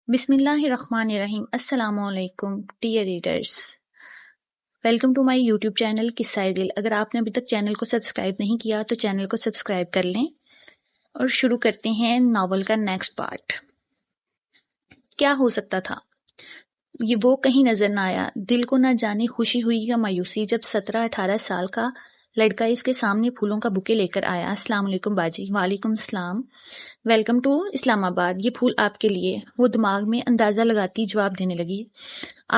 بسم اللہ الرحمن الرحیم۔ السلام علیکم dear readers, welcome to my YouTube channel قصہ دل۔ اگر آپ نے ابھی تک چینل کو سبسکرائب نہیں کیا تو چینل کو سبسکرائب کر لیں اور شروع کرتے ہیں ناول کا نیکسٹ پارٹ۔ کیا ہو سکتا تھا؟ یہ وہ کہیں نظر نہ آیا۔ دل کو نہ جانے خوشی ہوئی یا مایوسی جب 17-18 سال کا لڑکا اس کے سامنے پھولوں کا بوکے لے کر آیا۔ السلام علیکم باجی۔ وعلیکم السلام۔ ویلکم ٹو اسلام آباد، یہ پھول آپ کے لیے۔ وہ دماغ میں اندازہ لگاتی جواب دینے لگی۔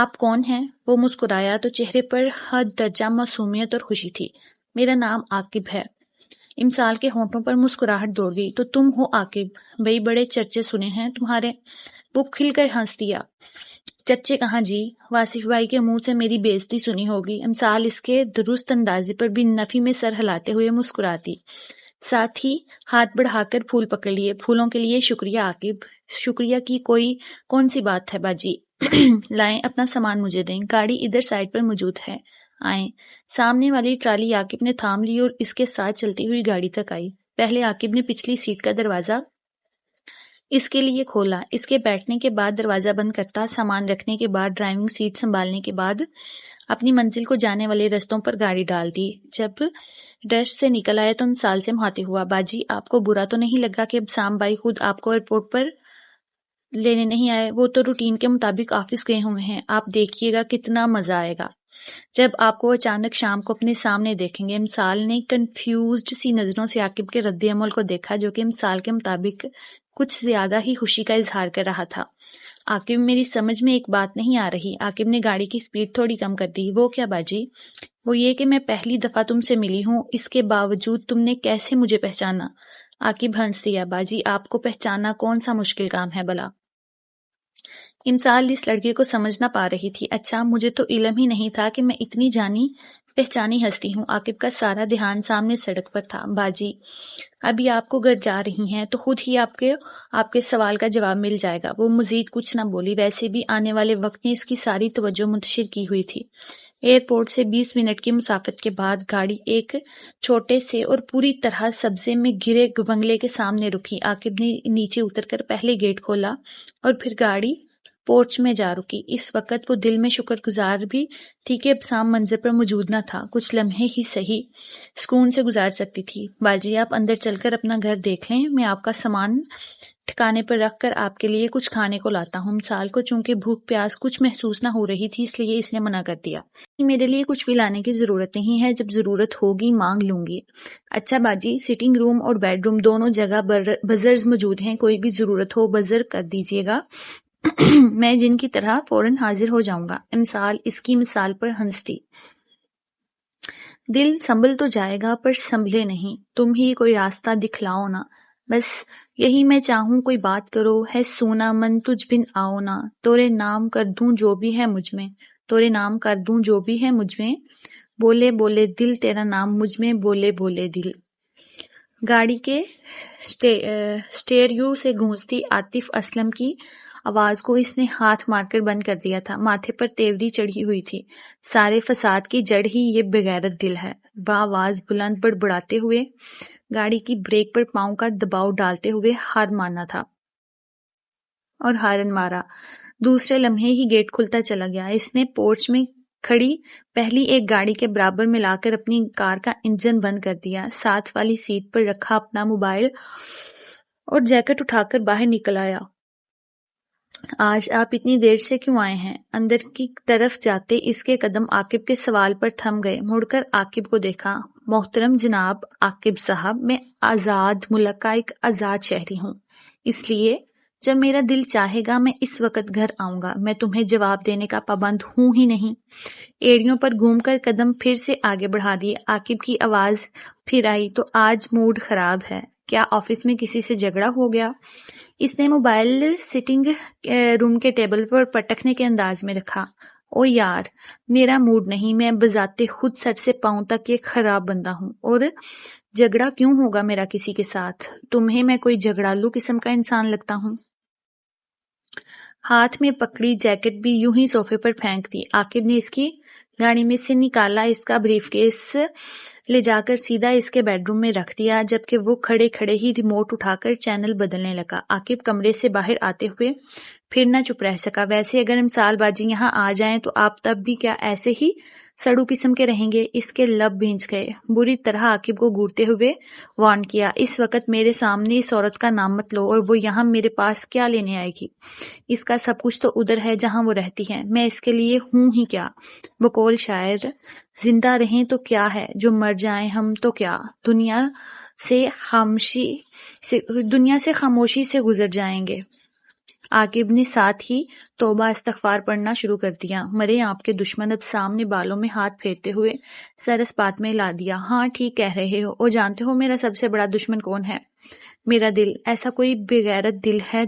آپ کون ہیں؟ وہ مسکرایا تو چہرے پر حد درجہ معصومیت اور خوشی تھی۔ میرا نام عاقب ہے۔ امسال کے ہونٹوں پر مسکراہٹ دوڑ گئی۔ تو تم ہو عاقب؟ بھئی بڑے چرچے سنے ہیں تمہارے۔ وہ کھل کر ہنس دیا۔ چچے کہاں جی، واصف بھائی کے منہ سے میری بے عزتی سنی ہوگی۔ امسال اس کے درست اندازے پر بھی نفی میں سر ہلاتے ہوئے مسکراتی، ساتھ ہی ہاتھ بڑھا کر پھول پکڑ لیے۔ پھولوں کے لیے شکریہ عاقب۔ شکریہ کی کون سی بات ہے باجی؟ لائیں اپنا سامان مجھے دیں، گاڑی ادھر سائڈ پر موجود ہے، آئیں۔ سامنے والی ٹرالی عاقب نے تھام لی اور اس کے ساتھ چلتی ہوئی گاڑی تک آئی۔ پہلے عاقب نے پچھلی سیٹ کا دروازہ اس کے لیے کھولا، اس کے بیٹھنے کے بعد دروازہ بند کرتا، سامان رکھنے کے بعد ڈرائیونگ سیٹ سنبھالنے کے بعد اپنی منزل کو جانے والے رستوں پر گاڑی ڈال دی۔ جب ڈیش سے نکل آئے تو انصال سے مخاطب ہوا، باجی آپ کو برا تو نہیں لگا کہ اب سام بھائی خود آپ کو ایئرپورٹ پر لینے نہیں آئے؟ وہ تو روٹین کے مطابق آفس گئے ہوئے ہیں، آپ دیکھیے گا کتنا مزہ آئے گا جب آپ کو اچانک شام کو اپنے سامنے دیکھیں گے۔ امسال نے کنفیوزڈ سی نظروں سے عاقب کے رد عمل کو دیکھا جو کہ امسال کے مطابق کچھ زیادہ ہی خوشی کا اظہار کر رہا تھا۔ عاقب میری سمجھ میں ایک بات نہیں آ رہی۔ عاقب نے گاڑی کی سپیڈ تھوڑی کم کر دی۔ وہ کیا باجی؟ وہ یہ کہ میں پہلی دفعہ تم سے ملی ہوں، اس کے باوجود تم نے کیسے مجھے پہچانا؟ عاقب ہنس دیا، باجی آپ کو پہچاننا کون سا مشکل کام ہے بلا؟ امسال اس لڑکے کو سمجھ نہ پا رہی تھی۔ اچھا، مجھے تو علم ہی نہیں تھا کہ میں اتنی جانی پہچانی ہستی ہوں۔ عاقب کا سارا دھیان سامنے سڑک پر تھا۔ باجی ابھی آپ کو گھر جا رہی ہیں تو خود ہی آپ کے سوال کا جواب مل جائے گا۔ وہ مزید کچھ نہ بولی، ویسے بھی آنے والے وقت نے اس کی ساری توجہ منتشر کی ہوئی تھی۔ ایئرپورٹ سے 20 منٹ کی مسافت کے بعد گاڑی ایک چھوٹے سے اور پوری طرح سبزے میں گھرے بنگلے کے سامنے رکی۔ عاقب نے نیچے اتر کر پہلے گیٹ کھولا اور پھر گاڑی پورچ میں جا رکی۔ اس وقت وہ دل میں شکر گزار بھی تھی کہ ابسام منظر پر موجود نہ تھا۔ کچھ لمحے ہی صحیح سکون سے گزار سکتی تھی۔ باجی آپ اندر چل کر اپنا گھر دیکھ لیں، میں آپ کا سامان ٹھکانے پر رکھ کر آپ کے لیے کچھ کھانے کو لاتا ہوں۔ امسال کو چونکہ بھوک پیاس کچھ محسوس نہ ہو رہی تھی اس لیے اس نے منع کر دیا۔ میرے لیے کچھ بھی لانے کی ضرورت نہیں ہے، جب ضرورت ہوگی مانگ لوں گی۔ اچھا باجی، سٹنگ روم اور بیڈ روم دونوں جگہ بزرز موجود ہیں، کوئی بھی ضرورت ہو بزر کر دیجیے گا، میں جن کی طرح فوراً حاضر ہو جاؤں گا۔ امسال اس کی مثال پر ہنستی۔ دل سنبھل تو جائے گا پر سنبھلے نہیں، تم ہی کوئی راستہ دکھلاؤ نا، بس یہی میں چاہوں کوئی بات کرو، ہے سونا من تجھ بن آؤ نا، تورے نام کر دوں جو بھی ہے مجھ میں، تورے نام کر دوں جو بھی ہے مجھ میں، بولے بولے دل تیرا نام مجھ میں، بولے بولے دل۔ گاڑی کے سٹیریو سے گونجتی عاطف اسلم کی آواز کو اس نے ہاتھ مار کر بند کر دیا تھا۔ ماتھے پر تیوری چڑھی ہوئی تھی۔ سارے فساد کی جڑ ہی یہ بغیرت دل ہے۔ بآواز بلند بڑبڑاتے ہوئے گاڑی کی بریک پر پاؤں کا دباؤ ڈالتے ہوئے ہار مانا تھا اور ہارن مارا۔ دوسرے لمحے ہی گیٹ کھلتا چلا گیا۔ اس نے پورچ میں کھڑی پہلی ایک گاڑی کے برابر میں لا کر اپنی کار کا انجن بند کر دیا، ساتھ والی سیٹ پر رکھا اپنا موبائل اور جیکٹ اٹھا کر باہر نکل آیا۔ آج آپ اتنی دیر سے کیوں آئے ہیں؟ اندر کی طرف جاتے اس کے قدم عاقب کے سوال پر تھم گئے۔ مڑ کر عاقب کو دیکھا، محترم جناب عاقب صاحب، میں آزاد ملک کا ایک آزاد شہری ہوں، اس لیے جب میرا دل چاہے گا میں اس وقت گھر آؤں گا، میں تمہیں جواب دینے کا پابند ہوں ہی نہیں۔ ایڑیوں پر گھوم کر قدم پھر سے آگے بڑھا دیے۔ عاقب کی آواز پھر آئی، تو آج موڈ خراب ہے کیا؟ آفس میں کسی سے جھگڑا ہو گیا؟ اس نے موبائل سٹنگ روم کے ٹیبل پر پٹکنے کے انداز میں رکھا۔ او یار، میرا موڈ نہیں، میں بذات خود سر سے پاؤں تک ایک خراب بندہ ہوں، اور جھگڑا کیوں ہوگا میرا کسی کے ساتھ؟ تمہیں میں کوئی جھگڑالو قسم کا انسان لگتا ہوں؟ ہاتھ میں پکڑی جیکٹ بھی یوں ہی صوفے پر پھینک دی۔ عاقب نے اس کی گاڑی میں سے نکالا، اس کا بریف کیس لے جا کر سیدھا اس کے بیڈ روم میں رکھ دیا، جبکہ وہ کھڑے کھڑے ہی ریموٹ اٹھا کر چینل بدلنے لگا۔ عاقب کمرے سے باہر آتے ہوئے پھر نہ چپ رہ سکا۔ ویسے اگر امسال باجی یہاں آ جائیں تو آپ تب بھی کیا ایسے ہی سڑو قسم کے رہیں گے؟ اس کے لب بھینچ گئے۔ بری طرح عاقب کو گورتے ہوئے وارن کیا، اس وقت میرے سامنے اس عورت کا نام مت لو، اور وہ یہاں میرے پاس کیا لینے آئے گی؟ اس کا سب کچھ تو ادھر ہے جہاں وہ رہتی ہے، میں اس کے لیے ہوں ہی کیا؟ بقول شاعر، زندہ رہیں تو کیا ہے، جو مر جائیں ہم تو کیا، دنیا سے خاموشی سے گزر جائیں گے۔ عاقب نے ساتھ ہی توبہ استغفار پڑھنا شروع کر دیا۔ مرے آپ کے دشمن، اب سامنے بالوں میں ہاتھ پھیرتے ہوئے سر اس بات میں لا دیا۔ ہاں ٹھیک کہہ رہے ہو، اور جانتے ہو میرا سب سے بڑا دشمن کون ہے؟ میرا دل۔ ایسا کوئی بغیرت دل ہے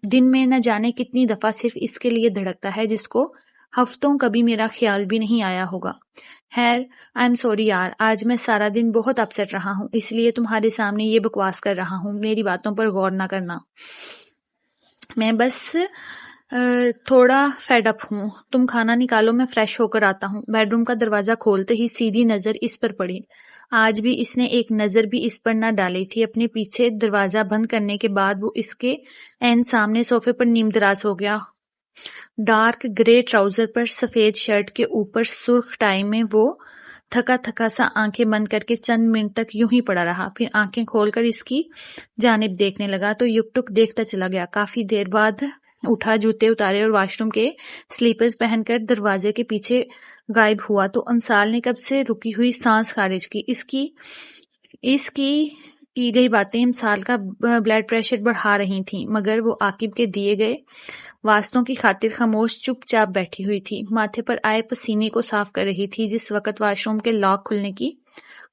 دن میں نہ جانے کتنی دفعہ صرف اس کے لیے دھڑکتا ہے جس کو ہفتوں کبھی میرا خیال بھی نہیں آیا ہوگا۔ خیر، آئی ایم سوری یار، آج میں سارا دن بہت اپسیٹ رہا ہوں، اس لیے تمہارے سامنے یہ بکواس کر رہا ہوں، میری باتوں پر غور نہ کرنا۔ میں بس تھوڑا فیڈ اپ ہوں۔ تم کھانا نکالو، میں فریش ہو کر آتا ہوں۔ بیڈ روم کا دروازہ کھولتے ہی سیدھی نظر اس پر پڑی۔ آج بھی اس نے ایک نظر بھی اس پر نہ ڈالی تھی۔ اپنے پیچھے دروازہ بند کرنے کے بعد وہ اس کے عین سامنے صوفے پر نیم دراز ہو گیا۔ ڈارک گرے ٹراؤزر پر سفید شرٹ کے اوپر سرخ ٹائی میں وہ تھکا تھکا سا آنکھیں بند کر کے چند منٹ تک یوں ہی پڑا رہا، پھر آنکھیں کھول کر اس کی جانب دیکھنے لگا تو یک ٹک دیکھتا چلا گیا۔ کافی دیر بعد اٹھا، جوتے اتارے اور واش روم کے سلیپرز پہن کر دروازے کے پیچھے غائب ہوا تو امسال نے کب سے رکی ہوئی سانس خارج کی۔ اس کی گئی باتیں امسال کا بلڈ پریشر بڑھا رہی تھیں، مگر وہ عاقب کے دیے گئے واسطوں کی خاطر خاموش چپ چاپ بیٹھی ہوئی تھی، ماتھے پر آئے پسینے کو صاف کر رہی تھی۔ جس وقت واش روم کے لاک کھلنے کی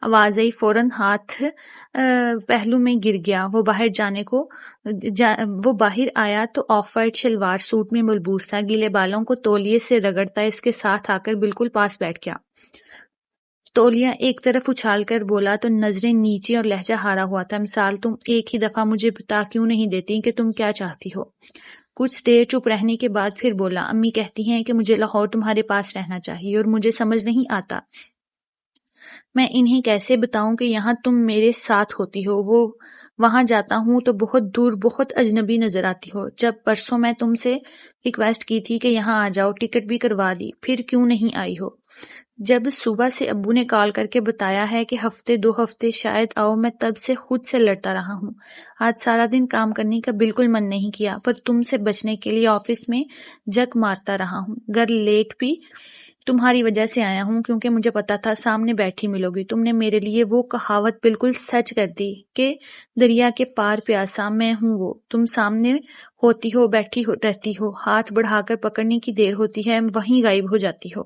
آواز آئی، فوراً ہاتھ پہلو میں گر گیا۔ وہ باہر آیا تو آف وائٹ شلوار سوٹ میں ملبوس تھا، گیلے بالوں کو تولیے سے رگڑتا اس کے ساتھ آ کر بالکل پاس بیٹھ گیا۔ تولیہ ایک طرف اچھال کر بولا تو نظریں نیچے اور لہجہ ہارا ہوا تھا، امسال تم ایک ہی دفعہ مجھے بتا کیوں نہیں دیتی کہ تم کیا چاہتی ہو؟ کچھ دیر چپ رہنے کے بعد پھر بولا، امی کہتی ہیں کہ مجھے لاہور تمہارے پاس رہنا چاہیے، اور مجھے سمجھ نہیں آتا میں انہیں کیسے بتاؤں کہ یہاں تم میرے ساتھ ہوتی ہو، وہ وہاں جاتا ہوں تو بہت دور، بہت اجنبی نظر آتی ہو۔ جب پرسوں میں تم سے ریکویسٹ کی تھی کہ یہاں آ جاؤ، ٹکٹ بھی کروا دی، پھر کیوں نہیں آئی ہو؟ جب صبح سے ابو نے کال کر کے بتایا ہے کہ ہفتے 2 ہفتے شاید آؤ، میں تب سے خود سے لڑتا رہا ہوں۔ آج سارا دن کام کرنے کا بالکل من نہیں کیا، پر تم سے بچنے کے لیے آفس میں جک مارتا رہا ہوں۔ گھر لیٹ بھی تمہاری وجہ سے آیا ہوں، کیونکہ مجھے پتا تھا سامنے بیٹھی ملو گی۔ تم نے میرے لیے وہ کہاوت بالکل سچ کر دی کہ دریا کے پار پیاسا میں ہوں وہ، تم سامنے ہوتی ہو، بیٹھی رہتی ہو، ہاتھ بڑھا کر پکڑنے کی دیر ہوتی ہے، وہیں غائب ہو جاتی ہو۔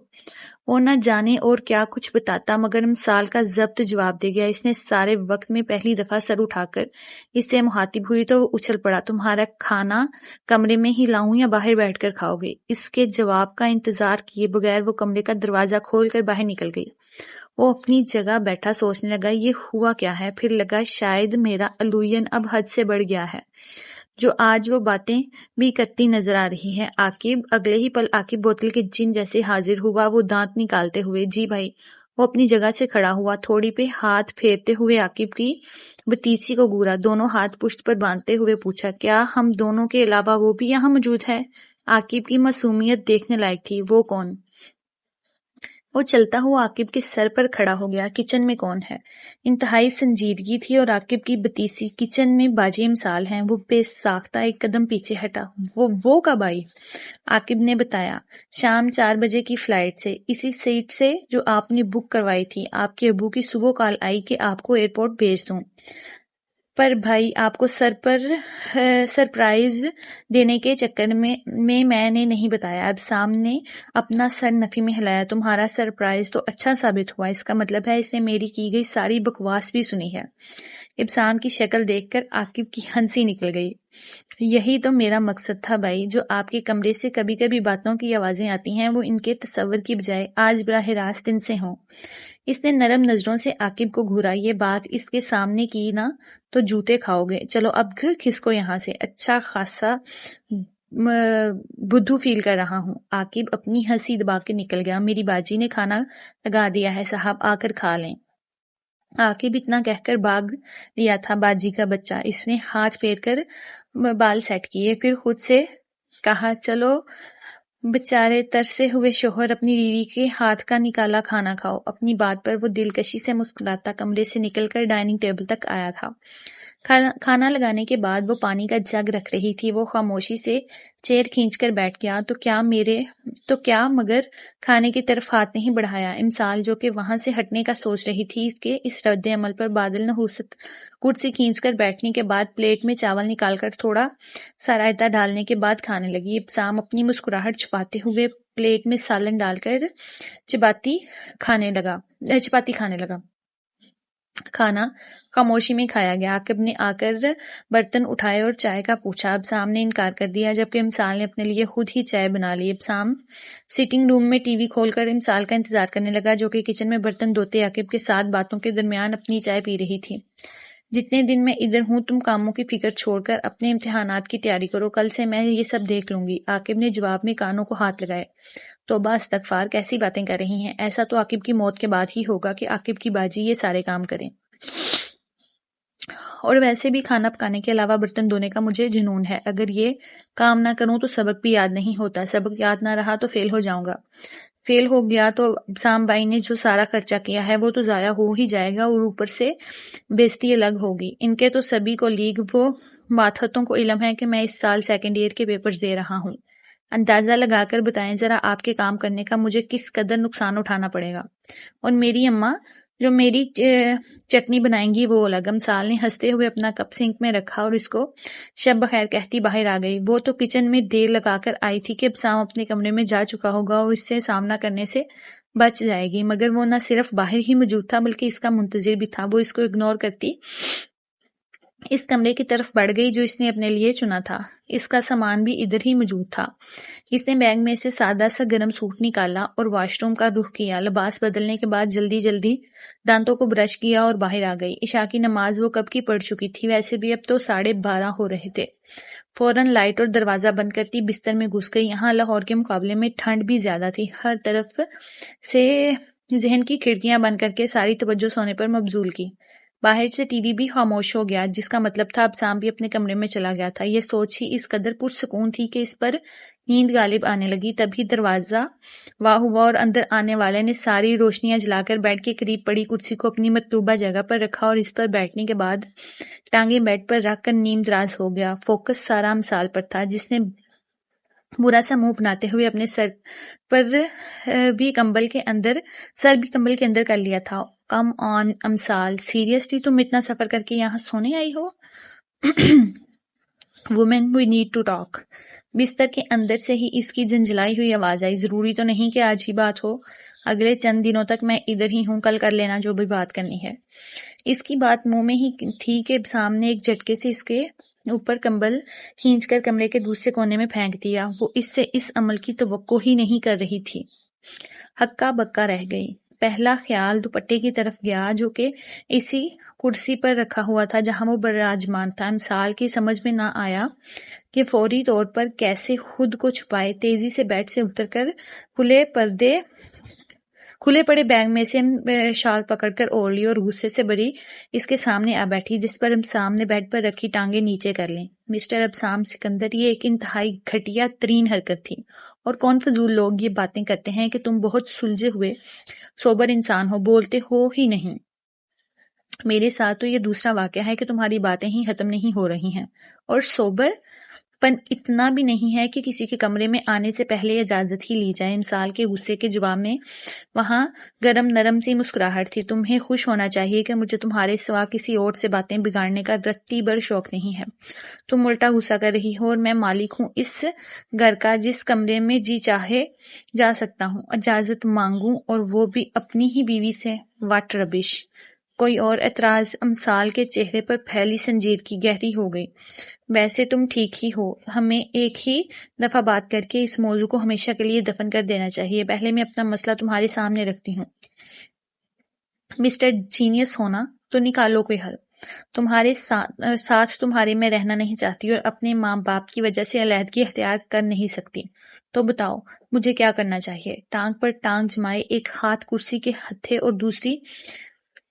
وہ نہ جانے اور کیا کچھ بتاتا، مگر امسال کا ضبط جواب دے گیا۔ اس نے سارے وقت میں پہلی دفعہ سر اٹھا کر اس سے مخاطب ہوئی تو وہ اچھل پڑا، تمہارا کھانا کمرے میں ہی لاؤں یا باہر بیٹھ کر کھاؤ گے؟ اس کے جواب کا انتظار کیے بغیر وہ کمرے کا دروازہ کھول کر باہر نکل گئی۔ وہ اپنی جگہ بیٹھا سوچنے لگا، یہ ہوا کیا ہے؟ پھر لگا شاید میرا الوین اب حد سے بڑھ گیا ہے، جو آج وہ باتیں بھی کرتی نظر آ رہی ہے۔ اگلے ہی پل عاقب بوتل کے جن جیسے حاضر ہوا، وہ دانت نکالتے ہوئے۔ جی بھائی۔ وہ اپنی جگہ سے کھڑا ہوا، تھوڑی پہ ہاتھ پھیرتے ہوئے عاقب کی بتیسی کو گورا، دونوں ہاتھ پشت پر باندھتے ہوئے پوچھا، کیا ہم دونوں کے علاوہ وہ بھی یہاں موجود ہے؟ عاقب کی معصومیت دیکھنے لائق تھی۔ وہ کون؟ وہ چلتا ہوا عاقب کے سر پر کھڑا ہو گیا۔ کچن میں کون ہے؟ انتہائی سنجیدگی تھی اور عاقب کی بتیسی، کچن میں باجی امسال ہیں۔ وہ بے ساختہ ایک قدم پیچھے ہٹا۔ وہ کب آئی؟ عاقب نے بتایا، شام 4 بجے کی فلائٹ سے، اسی سیٹ سے جو آپ نے بک کروائی تھی۔ آپ کے ابو کی صبح کال آئی کہ آپ کو ایئرپورٹ بھیج دوں، پر بھائی آپ کو سرپرائز دینے کے چکر میں میں نے نہیں بتایا۔ اب سام نے اپنا سر نفی میں ہلایا، تمہارا سرپرائز تو اچھا ثابت ہوا، اس کا مطلب ہے اس نے میری کی گئی ساری بکواس بھی سنی ہے۔ ابسام کی شکل دیکھ کر عاقب کی ہنسی نکل گئی۔ یہی تو میرا مقصد تھا بھائی، جو آپ کے کمرے سے کبھی کبھی باتوں کی آوازیں آتی ہیں، وہ ان کے تصور کی بجائے آج براہ راست ان سے ہوں۔ اس نے نرم نظروں سے عاقب کو گھورا، یہ بات اس کے سامنے کی نا تو جوتے کھاؤ گے۔ چلو اب کھسکو یہاں سے، اچھا خاصا بدھو فیل کر رہا ہوں۔ عاقب اپنی ہنسی دبا کے نکل گیا۔ میری باجی نے کھانا لگا دیا ہے صاحب، آ کر کھا لیں۔ عاقب اتنا کہہ کر بھاگ لیا تھا باجی کا بچہ۔ اس نے ہاتھ پھیر کر بال سیٹ کیے، پھر خود سے کہا چلو بیچارے ترسے ہوئے شوہر اپنی بیوی کے ہاتھ کا نکالا کھانا کھاؤ۔ اپنی بات پر وہ دلکشی سے مسکراتا کمرے سے نکل کر ڈائننگ ٹیبل تک آیا تھا۔ کھانا لگانے کے بعد وہ پانی کا جگ رکھ رہی تھی۔ وہ خاموشی سے چیئر کھینچ کر بیٹھ گیا تو کیا مگر کھانے کی طرف ہاتھ نہیں بڑھایا۔ امسال جو کہ وہاں سے ہٹنے کا سوچ رہی تھی، اس رد عمل پر بادل نحوست کرسی کھینچ کر بیٹھنے کے بعد پلیٹ میں چاول نکال کر تھوڑا سا رائتا ڈالنے کے بعد کھانے لگی۔ ابسام اپنی مسکراہٹ چھپاتے ہوئے پلیٹ میں سالن ڈال کر چپاتی کھانے لگا۔ کھانا خاموشی میں کھایا گیا۔ عاقب نے آ کر برتن اٹھائے اور چائے کا پوچھا۔ ابسام نے انکار کر دیا، جبکہ امسال نے اپنے لیے خود ہی چائے بنا لی۔ ابسام سٹنگ روم میں ٹی وی کھول کر امسال کا انتظار کرنے لگا، جو کہ کچن میں برتن دھوتے عاقب کے ساتھ باتوں کے درمیان اپنی چائے پی رہی تھی۔ جتنے دن میں ادھر ہوں تم کاموں کی فکر چھوڑ کر اپنے امتحانات کی تیاری کرو، کل سے میں یہ سب دیکھ لوں گی۔ عاقب نے جواب میں کانوں کو ہاتھ لگائے۔ توبہ استغفار، کیسی باتیں کر رہی ہیں؟ ایسا تو عاقب کی موت کے بعد ہی ہوگا کہ عاقب کی باجی یہ سارے کام کریں۔ اور ویسے بھی کھانا پکانے کے علاوہ برتن دھونے کا مجھے جنون ہے۔ اگر یہ کام نہ کروں تو سبق بھی یاد نہیں ہوتا، سبق یاد نہ رہا تو فیل ہو جاؤں گا، فیل ہو گیا تو سام بھائی نے جو سارا خرچہ کیا ہے وہ تو ضائع ہو ہی جائے گا، اور اوپر سے بےزتی الگ ہوگی۔ ان کے تو سبھی کو لیگ وہ ماتحتوں کو علم ہے کہ میں اس سال سیکنڈ ایئر کے پیپرز دے رہا ہوں۔ اندازہ لگا کر بتائیں ذرا آپ کے کام کرنے کا مجھے کس قدر نقصان اٹھانا پڑے گا۔ اور میری اماں جو میری چٹنی بنائیں گی وہ الگ۔ امسال نے ہنستے ہوئے اپنا کپ سنک میں رکھا اور اس کو شب بخیر کہتی باہر آ گئی۔ وہ تو کچن میں دیر لگا کر آئی تھی کہ ابسام اپنے کمرے میں جا چکا ہوگا اور اس سے سامنا کرنے سے بچ جائے گی، مگر وہ نہ صرف باہر ہی موجود تھا بلکہ اس کا منتظر بھی تھا۔ وہ اس کو اگنور کرتی اس کمرے کی طرف بڑھ گئی جو اس نے اپنے لیے چنا تھا۔ اس کا سامان بھی ادھر ہی موجود تھا۔ اس نے بیگ میں سے سادہ سا گرم سوٹ نکالا اور واش روم کا رخ کیا۔ لباس بدلنے کے بعد جلدی دانتوں کو برش کیا اور باہر آ گئی۔ عشاء کی نماز وہ کب کی پڑھ چکی تھی، ویسے بھی اب تو 12:30 ہو رہے تھے۔ فوراً لائٹ اور دروازہ بند کرتی بستر میں گھس گئی۔ یہاں لاہور کے مقابلے میں ٹھنڈ بھی زیادہ تھی۔ ہر طرف سے ذہن کی کھڑکیاں بند کر کے ساری توجہ سونے پر مبذول کی۔ باہر سے ٹی وی بھی خاموش ہو گیا، جس کا مطلب تھا ابسام بھی اپنے کمرے میں چلا گیا تھا۔ یہ سوچ ہی اس قدر پرسکون تھی کہ اس پر نیند غالب آنے لگی۔ تبھی دروازہ واہ ہوا اور اندر آنے والے نے ساری روشنیاں جلا کر بیڈ کے قریب پڑی کرسی کو اپنی مطلوبہ جگہ پر رکھا اور اس پر بیٹھنے کے بعد ٹانگیں بیڈ پر رکھ کر نیم دراز ہو گیا۔ فوکس سارا امسال پر تھا، جس نے برا سا منہ بناتے ہوئے اپنے سر بھی کمبل کے اندر کر لیا تھا۔ کم آن امسال، سیریسلی تم اتنا سفر کر کے یہاں سونے آئی ہو؟ Woman we need to talk. بستر کے اندر سے ہی اس کی جھنجھلائی ہوئی آواز آئی۔ ضروری تو نہیں کہ آج ہی بات ہو، اگلے چند دنوں تک میں ادھر ہی ہوں، کل کر لینا جو بھی بات کرنی ہے۔ اس کی بات منہ میں ہی تھی کہ سامنے ایک جھٹکے سے اس کے اوپر کمبل کھینچ کر کمرے کے دوسرے کونے میں پھینک دیا۔ وہ اس سے اس عمل کی توقع ہی نہیں کر رہی تھی۔ ہکا بکا رہ گئی۔ پہلا خیال دوپٹے کی طرف گیا جو کہ اسی کرسی پر رکھا ہوا تھا جہاں وہ براجمان تھا۔ امسال کی سمجھ میں نہ آیا کہ فوری طور پر کیسے خود کو چھپائے۔ تیزی سے بیڈ سے اتر کر کھلے پڑے بیگ میں سے شال پکڑ کر اوڑھ لی اور غصے سے بری اس کے سامنے آ بیٹھی، جس پر ابسام نے بیڈ پر رکھی ٹانگیں نیچے کر لیں۔ مسٹر ابسام سکندر، یہ ایک انتہائی گھٹیا ترین حرکت تھی، اور کون فضول لوگ یہ باتیں کرتے ہیں کہ تم بہت سلجھے ہوئے سوبر انسان ہو، بولتے ہو ہی نہیں۔ میرے ساتھ تو یہ دوسرا واقعہ ہے کہ تمہاری باتیں ہی ختم نہیں ہو رہی ہیں، اور سوبر پن اتنا بھی نہیں ہے کہ کسی کے کمرے میں آنے سے پہلے اجازت ہی لی جائے۔ امسال کے غصے کے جواب میں وہاں گرم نرم سی مسکراہٹ تھی۔ تمہیں خوش ہونا چاہیے کہ مجھے تمہارے سوا کسی اور سے باتیں بگاڑنے کا رتی بھر شوق نہیں ہے۔ تم الٹا غصہ کر رہی ہو، اور میں مالک ہوں اس گھر کا، جس کمرے میں جی چاہے جا سکتا ہوں، اجازت مانگوں، اور وہ بھی اپنی ہی بیوی سے۔ واٹ ربش! کوئی اور اعتراض؟ امسال کے چہرے پر پھیلی سنجیدگی گہری ہو گئی۔ ویسے تم ٹھیک ہی ہو، ہمیں ایک ہی دفعہ بات کر کے اس موضوع کو ہمیشہ کے لیے دفن کر دینا چاہیے۔ پہلے میں اپنا مسئلہ تمہارے سامنے رکھتی ہوں۔ مسٹر جینیس ہونا تو نکالو کوئی حل۔ تمہارے ساتھ تمہارے میں رہنا نہیں چاہتی اور اپنے ماں باپ کی وجہ سے علیحدگی اختیار کر نہیں سکتی۔ تو بتاؤ مجھے کیا کرنا چاہیے؟ ٹانگ پر ٹانگ جمائے ایک ہاتھ کرسی کے ہتھے اور دوسری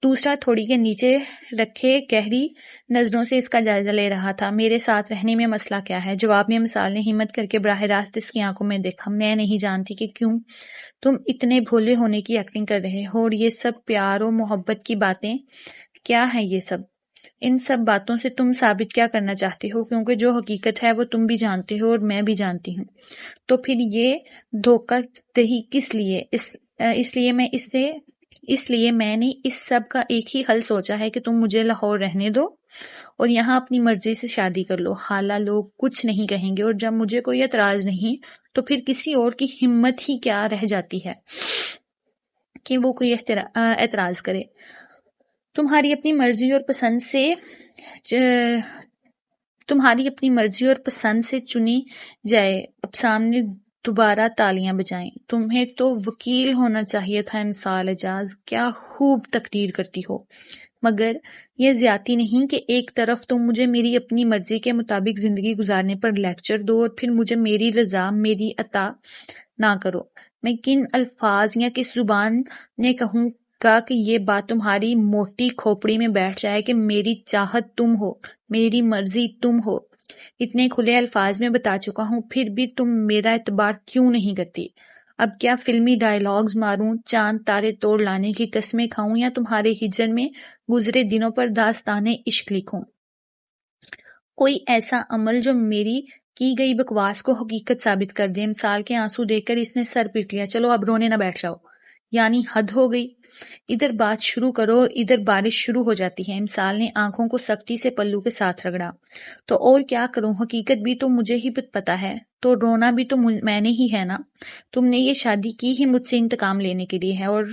دوسرا تھوڑی کے نیچے رکھے گہری نظروں سے اس کا جائزہ لے رہا تھا۔ میرے ساتھ رہنے میں مسئلہ کیا ہے؟ جواب میں امسال نے ہمت کر کے براہ راست اس کی آنکھوں میں دیکھا۔ میں نہیں جانتی کہ کیوں تم اتنے بھولے ہونے کی ایکٹنگ کر رہے ہو، اور یہ سب پیار و محبت کی باتیں کیا ہیں یہ سب؟ ان سب باتوں سے تم ثابت کیا کرنا چاہتے ہو؟ کیونکہ جو حقیقت ہے وہ تم بھی جانتے ہو اور میں بھی جانتی ہوں۔ تو پھر یہ دھوکہ دہی کس لیے؟ اس لیے میں نے اس سب کا ایک ہی حل سوچا ہے کہ تم مجھے لاہور رہنے دو اور یہاں اپنی مرضی سے شادی کر لو۔ حالہ لوگ کچھ نہیں کہیں گے، اور جب مجھے کوئی اعتراض نہیں تو پھر کسی اور کی ہمت ہی کیا رہ جاتی ہے کہ وہ کوئی اعتراض کرے۔ تمہاری اپنی مرضی اور پسند سے چنی جائے۔ اب سامنے دوبارہ تالیاں بجائیں۔ تمہیں تو وکیل ہونا چاہیے تھا امسال اعجاز، کیا خوب تقریر کرتی ہو۔ مگر یہ زیادتی نہیں کہ ایک طرف تم مجھے میری اپنی مرضی کے مطابق زندگی گزارنے پر لیکچر دو اور پھر مجھے میری رضا میری عطا نہ کرو۔ میں کن الفاظ یا کس زبان نے کہوں گا کہ یہ بات تمہاری موٹی کھوپڑی میں بیٹھ جائے کہ میری چاہت تم ہو، میری مرضی تم ہو۔ اتنے کھلے الفاظ میں بتا چکا ہوں، پھر بھی تم میرا اعتبار کیوں نہیں کرتی؟ اب کیا فلمی ڈائیلاگز ماروں، چاند تارے توڑ لانے کی قسمیں کھاؤں، یا تمہارے ہجر میں گزرے دنوں پر داستانِ عشق لکھوں؟ کوئی ایسا عمل جو میری کی گئی بکواس کو حقیقت ثابت کر دے۔ امسال کے آنسو دیکھ کر اس نے سر پیٹ لیا۔ چلو اب رونے نہ بیٹھ جاؤ، یعنی حد ہو گئی۔ ادھر بات شروع کرو اور ادھر بارش شروع ہو جاتی ہے۔ امسال نے آنکھوں کو سختی سے پلو کے ساتھ رگڑا۔ تو اور کیا کروں؟ حقیقت بھی تو مجھے ہی پتا ہے، تو رونا بھی تو میں نے ہی ہے نا۔ تم نے یہ شادی کی ہی مجھ سے انتقام لینے کے لیے ہے، اور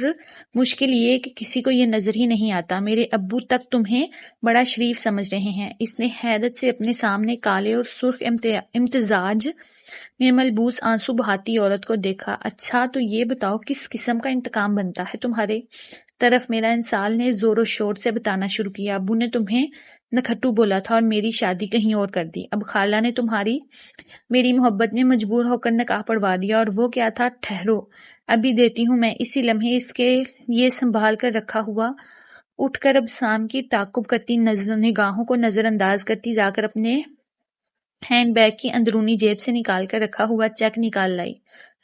مشکل یہ کہ کسی کو یہ نظر ہی نہیں آتا۔ میرے ابو تک تمہیں بڑا شریف سمجھ رہے ہیں۔ اس نے حیرت سے اپنے سامنے کالے اور سرخ امتزاج میں ملبوس آنسو بہاتی عورت کو دیکھا۔ اچھا تو یہ بتاؤ کس قسم کا انتقام بنتا ہے تمہارے طرف میرا؟ امسال نے زور و شور سے بتانا شروع کیا۔ ابو نے تمہیں نکھٹو بولا تھا اور میری شادی کہیں اور کر دی۔ اب خالہ نے میری محبت میں مجبور ہو کر نکاح پڑھوا دیا، اور وہ کیا تھا؟ ٹھہرو، ابھی دیتی ہوں میں۔ اسی لمحے اس کے یہ سنبھال کر رکھا ہوا اٹھ کر اب سام کی تعقب کرتی نگاہوں کو نظر انداز کرتی جا کر اپنے ہینڈ بیگ کی اندرونی جیب سے نکال کر رکھا ہوا چیک نکال لائی،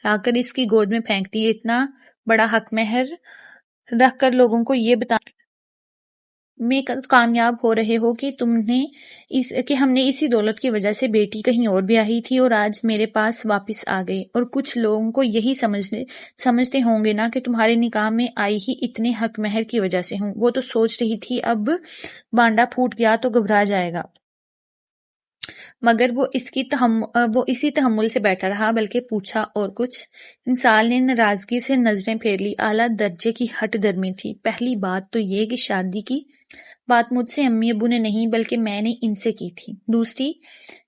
لا کر اس کی گود میں پھینک دی۔ اتنا بڑا حق مہر رکھ کر لوگوں کو یہ بتانے میں کامیاب ہو رہے ہو کہ ہم نے اسی دولت کی وجہ سے بیٹی کہیں اور بیاہی تھی اور آج میرے پاس واپس آ گئی، اور کچھ لوگوں کو یہی سمجھتے ہوں گے نا کہ تمہارے نکاح میں آئی ہی اتنے حق مہر کی وجہ سے ہوں۔ وہ تو سوچ رہی تھی اب بانڈا پھوٹ گیا تو گھبرا جائے گا، مگر وہ اسی تحمل سے بیٹھا رہا، بلکہ پوچھا اور کچھ۔ امسال نے ناراضگی سے نظریں پھیر لی۔ اعلیٰ درجے کی ہٹ درمی تھی۔ پہلی بات تو یہ کہ شادی کی بات مجھ سے امی ابو نے نہیں بلکہ میں نے ان سے کی تھی۔ دوسری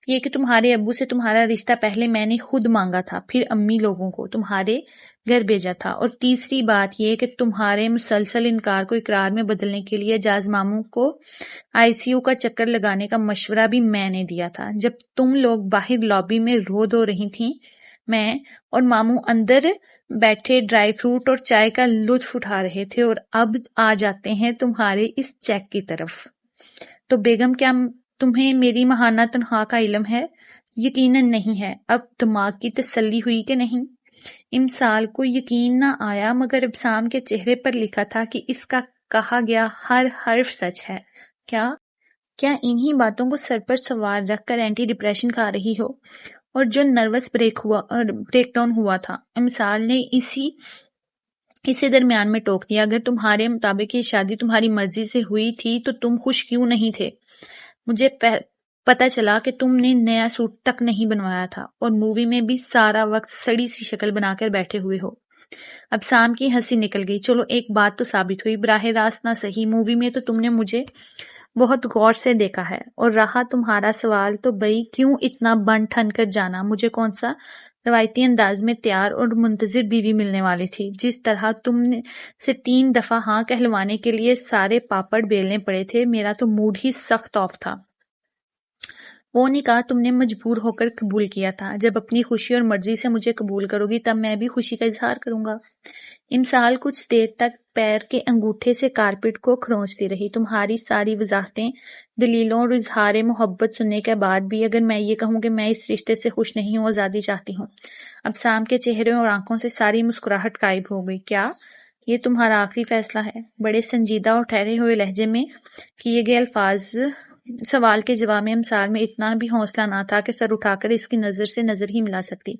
یہ کہ تمہارے ابو سے تمہارا رشتہ پہلے میں نے خود مانگا تھا، پھر امی لوگوں کو تمہارے گھر بھیجا تھا، اور تیسری بات یہ کہ تمہارے مسلسل انکار کو اقرار میں بدلنے کے لیے جاز ماموں کو ICU کا چکر لگانے کا مشورہ بھی میں نے دیا تھا۔ جب تم لوگ باہر لابی میں رو دھو رہی تھیں، میں اور ماموں اندر بیٹھے ڈرائی فروٹ اور چائے کا لطف اٹھا رہے تھے، اور اب آ جاتے ہیں تمہارے اس چیک کی طرف۔ تو بیگم کیا تمہیں میری ماہانہ تنخواہ کا علم ہے؟ یقیناً نہیں ہے۔ اب دماغ کی تسلی ہوئی کہ نہیں؟ امسال کو یقین نہ آیا، مگر ابسام کے چہرے پر لکھا تھا کہ اس کا کہا گیا ہر حرف سچ ہے۔ کیا انہی باتوں کو سر پر سوار رکھ کر اینٹی ڈپریشن کھا رہی ہو؟ اور جو نروس بریک ڈاؤن ہوا تھا، امسال نے اسے درمیان میں ٹوک دیا۔ اگر تمہارے مطابق یہ شادی تمہاری مرضی سے ہوئی تھی تو تم خوش کیوں نہیں تھے؟ مجھے پتا چلا کہ تم نے نیا سوٹ تک نہیں بنوایا تھا، اور مووی میں بھی سارا وقت سڑی سی شکل بنا کر بیٹھے ہوئے ہو۔ اب سام کی ہنسی نکل گئی۔ چلو ایک بات تو ثابت ہوئی، براہ راست نہ صحیح، مووی میں تو تم نے مجھے بہت غور سے دیکھا ہے، اور رہا تمہارا سوال تو بھئی کیوں اتنا بن ٹھن کر جانا؟ مجھے کون سا روایتی انداز میں تیار اور منتظر بیوی ملنے والی تھی؟ جس طرح تم سے 3 دفعہ ہاں کہلوانے کے لیے سارے پاپڑ بیلنے پڑے تھے، میرا تو موڈ ہی سخت آف تھا۔ وہ نکاح تم نے مجبور ہو کر قبول کیا تھا، جب اپنی خوشی اور مرضی سے مجھے قبول کرو گی تب میں بھی خوشی کا اظہار کروں گا۔ امسال کچھ دیر تک پیر کے انگوٹھے سے کارپٹ کو کھرونچتی رہی۔ تمہاری ساری وضاحتیں، دلیلوں اور اظہار محبت سننے کے بعد بھی اگر میں یہ کہوں کہ میں اس رشتے سے خوش نہیں ہوں، آزادی چاہتی ہوں۔ ابسام کے چہرے اور آنکھوں سے ساری مسکراہٹ غائب ہو گئی۔ کیا یہ تمہارا آخری فیصلہ ہے؟ بڑے سنجیدہ اور ٹھہرے ہوئے لہجے میں کیے گئے الفاظ۔ سوال کے جواب میں امسال میں اتنا بھی حوصلہ نہ تھا کہ سر اٹھا کر اس کی نظر سے نظر ہی ملا سکتی۔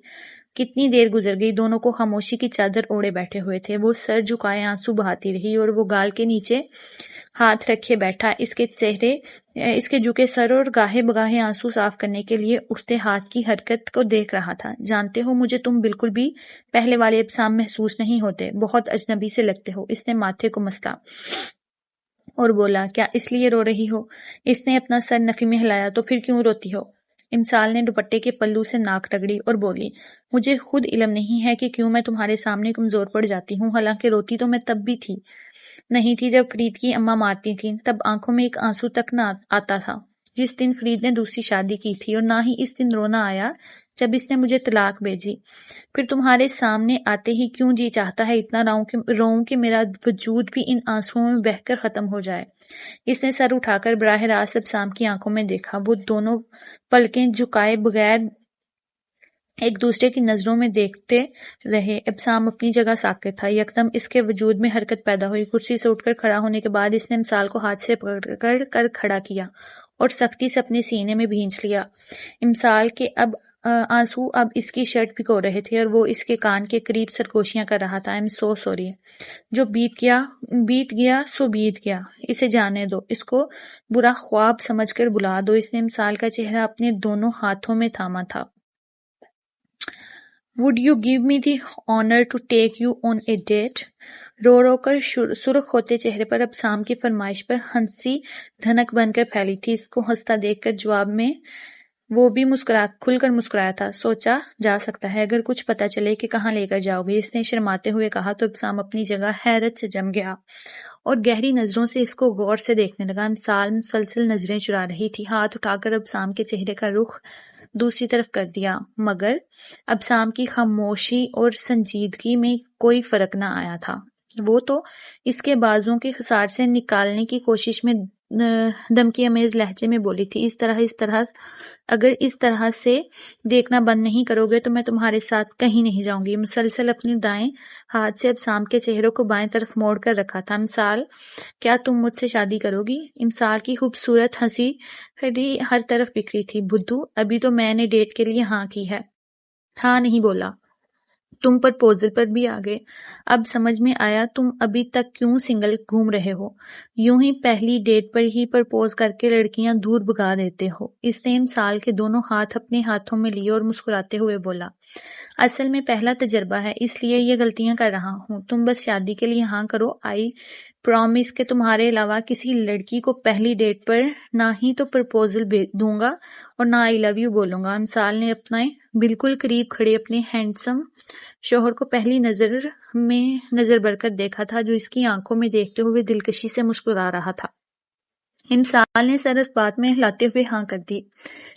کتنی دیر گزر گئی، دونوں کو خاموشی کی چادر اوڑے بیٹھے ہوئے تھے۔ وہ سر جھکائے آنسو بہاتی رہی اور وہ گال کے نیچے ہاتھ رکھے بیٹھا اس کے جھکے سر اور گاہے بگاہے آنسو صاف کرنے کے لیے اٹھتے ہاتھ کی حرکت کو دیکھ رہا تھا۔ جانتے ہو، مجھے تم بالکل بھی پہلے والے ابسام محسوس نہیں ہوتے، بہت اجنبی سے لگتے ہو۔ اس نے ماتھے کو مسلا اور بولا، کیا اس لیے رو رہی ہو؟ اس نے اپنا سر نفی میں ہلایا، تو پھر کیوں روتی ہو؟ امسال نے دوپٹے کے پلو سے ناک رگڑی اور بولی، مجھے خود علم نہیں ہے کہ کیوں میں تمہارے سامنے کمزور پڑ جاتی ہوں، حالانکہ روتی تو میں تب بھی نہیں تھی جب فرید کی اماں مارتی تھیں، تب آنکھوں میں ایک آنسو تک نہ آتا تھا جس دن فرید نے دوسری شادی کی تھی، اور نہ ہی اس دن رونا آیا جب اس نے مجھے طلاق بھیجی۔ پھر تمہارے سامنے آتے ہی کیوں جی چاہتا ہے اتنا روؤں کہ میرا وجود بھی ان آنسوؤں میں بہہ کر ختم ہو جائے۔ اس نے سر اٹھا کر براہ راست ابسام کی آنکھوں میں دیکھا۔ وہ دونوں پلکیں جھکائے بغیر ایک دوسرے کی نظروں میں دیکھتے رہے۔ ابسام اپنی جگہ ساکت تھا۔ یکدم اس کے وجود میں حرکت پیدا ہوئی۔ کرسی سے اٹھ کر کھڑا ہونے کے بعد اس نے امسال کو ہاتھ سے پکڑ کر کھڑا کیا اور سختی سے اپنے سینے میں بھینچ لیا۔ امسال کے آنسو اب اس کی شرٹ بھگو رہے تھے اور وہ اس کے کان کے قریب سرگوشیاں کر رہا تھا۔ I'm so sorry۔ جو بیت گیا سو بیت گیا، اسے جانے دو، اس کو برا خواب سمجھ کر بلا دو۔ اس نے امسال کا چہرہ اپنے دونوں ہاتھوں میں تھاما تھا۔ Would you give me the honor to take you on a date؟ رو رو کر سرخ ہوتے چہرے پر ابسام کی فرمائش پر ہنسی دھنک بن کر پھیلی تھی۔ اس کو ہنستا دیکھ کر جواب میں وہ بھی کھل کر مسکرایا تھا۔ سوچا جا سکتا ہے اگر کچھ پتہ چلے کہ کہاں لے کر جاؤ گے، اس نے شرماتے ہوئے کہا تو ابسام اپنی جگہ حیرت سے جم گیا اور گہری نظروں سے اس کو غور سے دیکھنے لگا۔ امسال مسلسل نظریں چرا رہی تھی، ہاتھ اٹھا کر ابسام کے چہرے کا رخ دوسری طرف کر دیا، مگر ابسام کی خاموشی اور سنجیدگی میں کوئی فرق نہ آیا تھا۔ وہ تو اس کے بازوؤں کے خسار سے نکالنے کی کوشش میں دھمکی آمیز لہجے میں بولی تھی، اگر اس طرح سے دیکھنا بند نہیں کرو گے تو میں تمہارے ساتھ کہیں نہیں جاؤں گی۔ مسلسل اپنے دائیں ہاتھ سے ابسام کے چہروں کو بائیں طرف موڑ کر رکھا تھا۔ امسال، کیا تم مجھ سے شادی کرو گی؟ امسال کی خوبصورت ہنسی ہر طرف بکھری تھی۔ بدھو، ابھی تو میں نے ڈیٹ کے لیے ہاں کی ہے۔ ہاں نہیں بولا، تم پرپوزل پر بھی آ گئے۔ اب سمجھ میں آیا تم ابھی تک کیوں سنگل گھوم رہے ہو، یوں ہی پہلی ڈیٹ پر ہی پرپوز کر کے لڑکیاں دور بھگا دیتے ہو۔ اس نے امسال کے دونوں ہاتھ اپنے ہاتھوں میں لیے اور مسکراتے ہوئے بولا، اصل میں پہلا تجربہ ہے، اس لیے یہ غلطیاں کر رہا ہوں۔ تم بس شادی کے لیے ہاں کرو۔ آئی پرامس کہ تمہارے علاوہ کسی لڑکی کو پہلی ڈیٹ پر نہ ہی تو پرپوزل دوں گا اور نہ آئی لو یو بولوں گا۔ امسال نے اپنے بالکل قریب کھڑے اپنے ہینڈسم شوہر کو پہلی نظر بھر کر دیکھا تھا، جو اس کی آنکھوں میں دیکھتے ہوئے دلکشی سے مسکرا رہا تھا۔ امسال نے سر اس بات میں ہلاتے ہوئے ہاں کر دی۔